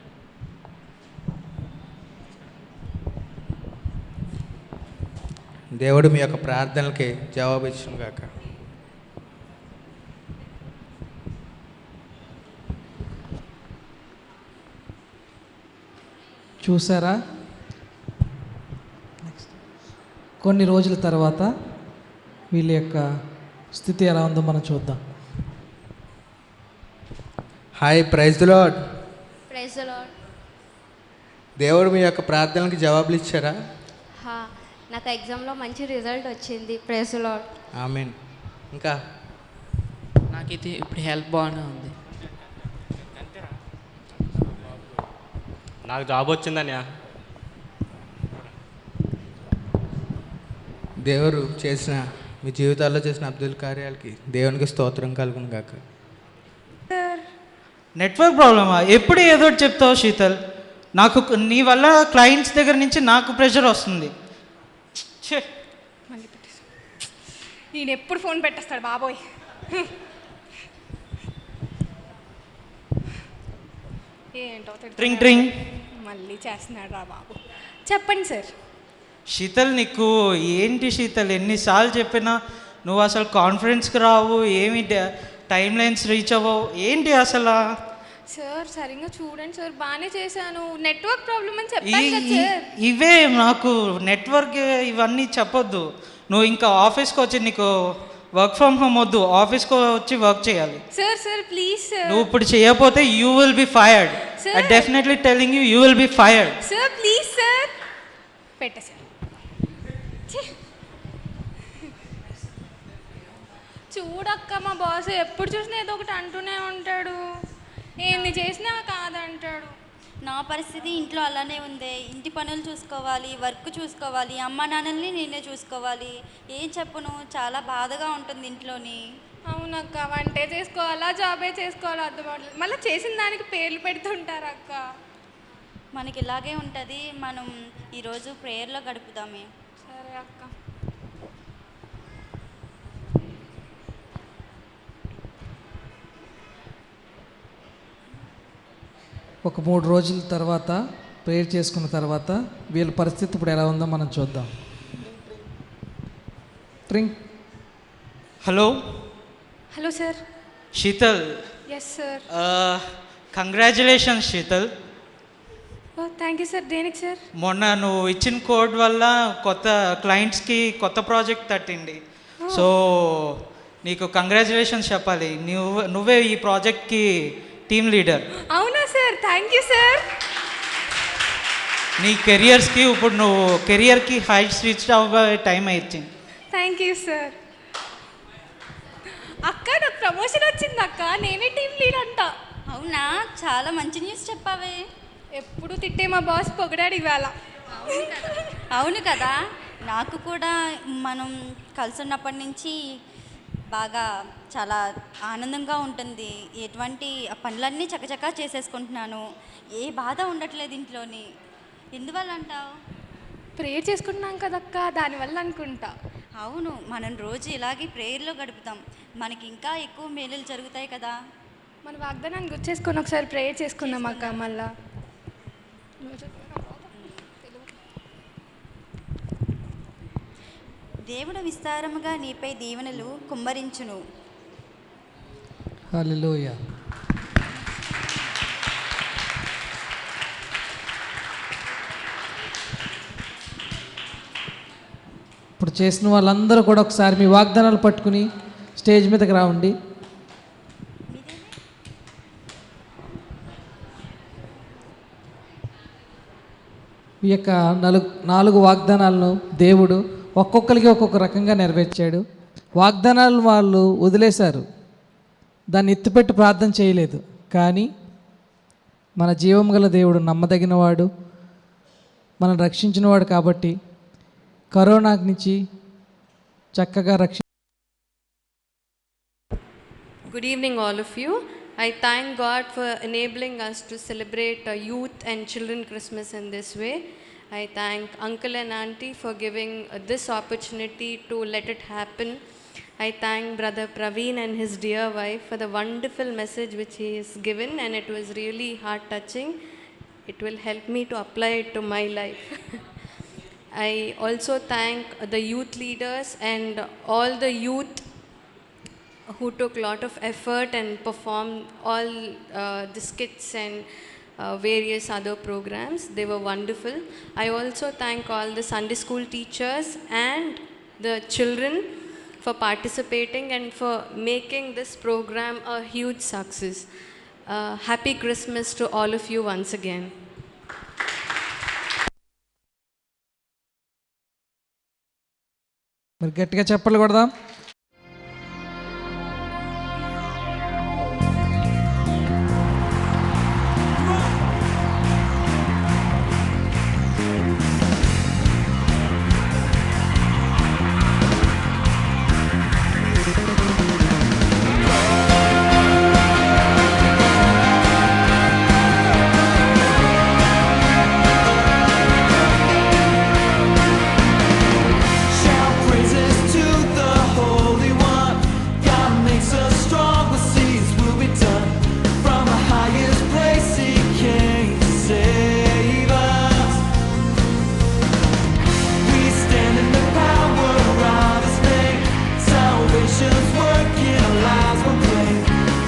దేవుడు మీ యొక్క ప్రార్థనలకి జవాబు ఇచ్చును గాక. చూసారా, కొన్ని రోజుల తర్వాత వీళ్ళ యొక్క స్థితి ఎలా ఉందో మనం చూద్దాం. Hi, praise the lord. Praise the lord. దేవుడు మీ యొక్క ప్రార్థనలకి జవాబులు ఇచ్చారా? నాకు ఎగ్జామ్లో మంచి రిజల్ట్ వచ్చింది. Praise the Lord. ఆమేన్. ఇంకా నాకు ఇది ఇప్పుడు హెల్త్ బాగానే ఉంది. నాకు జాబ్ వచ్చిందన్నయ్య. దేవుడు చేసిన మీ జీవితాల్లో చేసిన అద్భుత కార్యాలకి దేవునికి స్తోత్రం కలుగును గాక. నెట్వర్క్ ప్రాబ్లమా? ఎప్పుడు ఏదో ఒకటి చెప్తావు శీతల్. నాకు నీ వల్ల క్లయింట్స్ దగ్గర నుంచి నాకు ప్రెషర్ వస్తుంది. ఛే, మళ్ళీ పెట్టేసి నేను ఎప్పుడు ఫోన్ పెట్టేస్తాడు బాబోయ్. ఏంటో ట్రింగ్ ట్రింగ్ మళ్ళీ చేస్తున్నాడు రా బాబు. చెప్పండి సార్. శీతల్, నీకు ఏంటి శీతల్, ఎన్నిసార్లు చెప్పినా నువ్వు అసలు కాన్ఫరెన్స్కి రావు, ఏమి టైం లైన్స్ రీచ్ అవ్వవు, ఏంటి అసలు? సార్ సరిగ్గా చూడండి సార్, బాగానే చేశాను. నెట్వర్క్ ప్రాబ్లమ్ అని చెప్పాను కదా సార్. ఇవే నాకు నెట్వర్క్ ఇవన్నీ చెప్పొద్దు. నువ్వు ఇంకా ఆఫీస్కి వచ్చి, నీకు వర్క్ ఫ్రమ్ హోమ్ వద్దు, ఆఫీస్కి వచ్చి వర్క్ చేయాలి. Sir sir please sir. నువ్వు ఇప్పుడు చేయకపోతే you will be fired. I definitely telling you, you will be fired. Sir please sir. పెట్టేశారు. చూడక్క, మా బాస్ ఎప్పుడు చూసినా ఏదో ఒకటి అంటూనే ఉంటాడు. ఏంది చేసినా కాదంటాడు. నా పరిస్థితి ఇంట్లో అలానే ఉంది. ఇంటి పనులు చూసుకోవాలి, వర్క్ చూసుకోవాలి, అమ్మ నాన్నల్ని నేనే చూసుకోవాలి. ఏం చెప్పను, చాలా బాధగా ఉంటుంది ఇంట్లోని. అవునక్క, వంటే చేసుకోవాలా జాబే చేసుకోవాలా అర్థం అవ్వట్లేదు. మళ్ళీ చేసిన దానికి పేర్లు పెడుతుంటారు అక్క. మనకి ఇలాగే ఉంటుంది. మనం ఈరోజు ప్రేయర్లో గడుపుదామే. సరే అక్క. ఒక 3 రోజుల తర్వాత ప్రేయర్ చేసుకున్న తర్వాత వీళ్ళ పరిస్థితి ఇప్పుడు ఎలా ఉందో మనం చూద్దాం. ట్రింక్. Hello. Hello sir. Sheetal. Yes sir. Congratulations Sheetal. Thank you sir. దేనికి సార్? మొన్న నువ్వు ఇచ్చిన కోడ్ వల్ల కొత్త క్లయింట్స్కి కొత్త ప్రాజెక్ట్ తట్టింది. సో నీకు కంగ్రాచులేషన్స్ చెప్పాలి. నువ్వే ఈ ప్రాజెక్ట్కి టీమ్ లీడర్. అవునా సార్? Thank you sir. నీ కెరియర్స్కి ఇప్పుడు నువ్వు కెరియర్కి హైట్స్ రీచ్ అవ్వే టైం వచ్చింది. Thank you sir. అక్క నాకు ప్రమోషన్ వచ్చింది అక్క, నేనే టీమ్ లీడ్ అంట. అవునా? చాలా మంచి న్యూస్ చెప్పావే. ఎప్పుడు తిట్టే మా బాస్ పొగిడాడు ఇవాళ. అవును కదా, నాకు కూడా మనం కలిసి ఉన్నప్పటి నుంచి బాగా చాలా ఆనందంగా ఉంటుంది. ఎటువంటి పనులన్నీ చకచకా చేసేసుకుంటున్నాను. ఏ బాధ ఉండట్లేదు ఇంట్లోని. ఎందువల్ల అంటావు? ప్రేయర్ చేసుకుంటున్నాం కదక్క, దానివల్ల అనుకుంటా. అవును, మనం రోజు ఇలాగే ప్రేయర్లో గడుపుతాం. మనకి ఇంకా ఎక్కువ మేలులు జరుగుతాయి కదా. మన వాగ్దానాన్ని గుర్తు చేసుకొని ఒకసారి ప్రేయర్ చేసుకుందాం అక్క. మళ్ళా దేవుడు విస్తారముగా నీపై దీవెనలు కుమ్మరించును. హల్లెలూయా. ఇప్పుడు చేసిన వాళ్ళందరూ కూడా ఒకసారి మీ వాగ్దానాలు పట్టుకుని స్టేజ్ మీదకి రావండి. ఈ యొక్క 4 వాగ్దానాలను దేవుడు ఒక్కొక్కరికి ఒక్కొక్క రకంగా నెరవేర్చాడు. వాగ్దానాలు వాళ్ళు వదిలేశారు, దాన్ని ఎత్తిపెట్టి ప్రార్థన చేయలేదు. కానీ మన జీవం గల దేవుడు నమ్మదగినవాడు, మనం రక్షించినవాడు కాబట్టి కరోనా నుంచి చక్కగా Good evening all of you. I thank God for enabling us to celebrate youth and children Christmas in this way. I thank uncle and auntie for giving this opportunity to let it happen. I thank brother Praveen and his dear wife for the wonderful message which he has given, and it was really heart touching. It will help me to apply it to my life. I also thank the youth leaders and all the youth who took a lot of effort and performed all the skits and various other programs. They were wonderful. I also thank all the Sunday school teachers and the children for participating and for making this program a huge success. Happy Christmas to all of you once again. మరి గట్టిగా చెప్పలు కొడదాం. Shout praises to the Holy One. God makes us strong, the seas will be done. From the highest place He came to save us. We stand in the power of His name. Salvation's work in our lives will claim.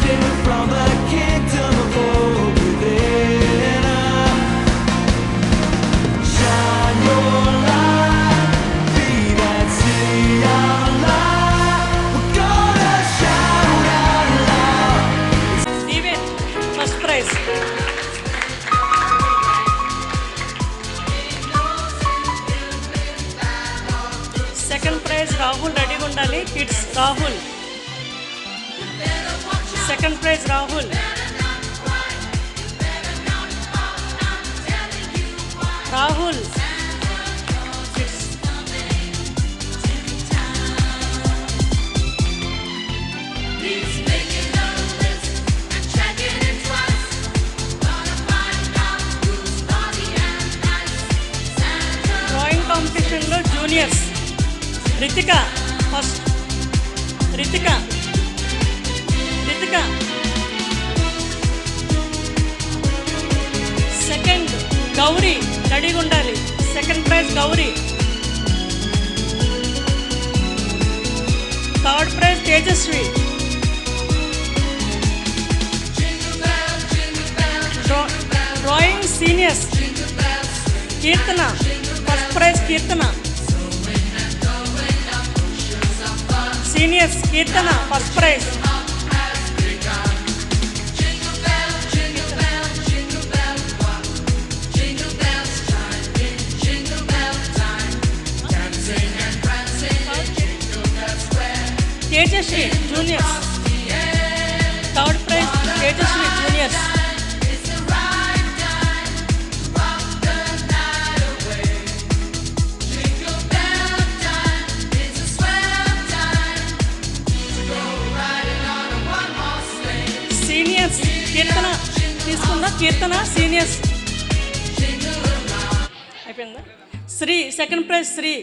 Living from the kingdom of hope within us. Shine your light, be that city out loud. We're gonna shout out loud. Steven, first prize. Second prize Rahul, రెడీగా ఉండాలి kids. Rahul. Second prize Rahul. Rahul kids. Drawing కాంపిటీషన్లో juniors. Ritika first. Ritika. Second Gauri, రెడీగా ఉండాలి. Second prize Gauri. Third prize Tejaswi. Drawing seniors. Keerthana, first prize Keerthana. Seniors Keerthana, first prize. Tejaswi juniors. Third prize Tejaswi juniors. Seniors Keerthana తీసుకుందా. Keerthana seniors అయిపోయిందా. Sri second prize Shri.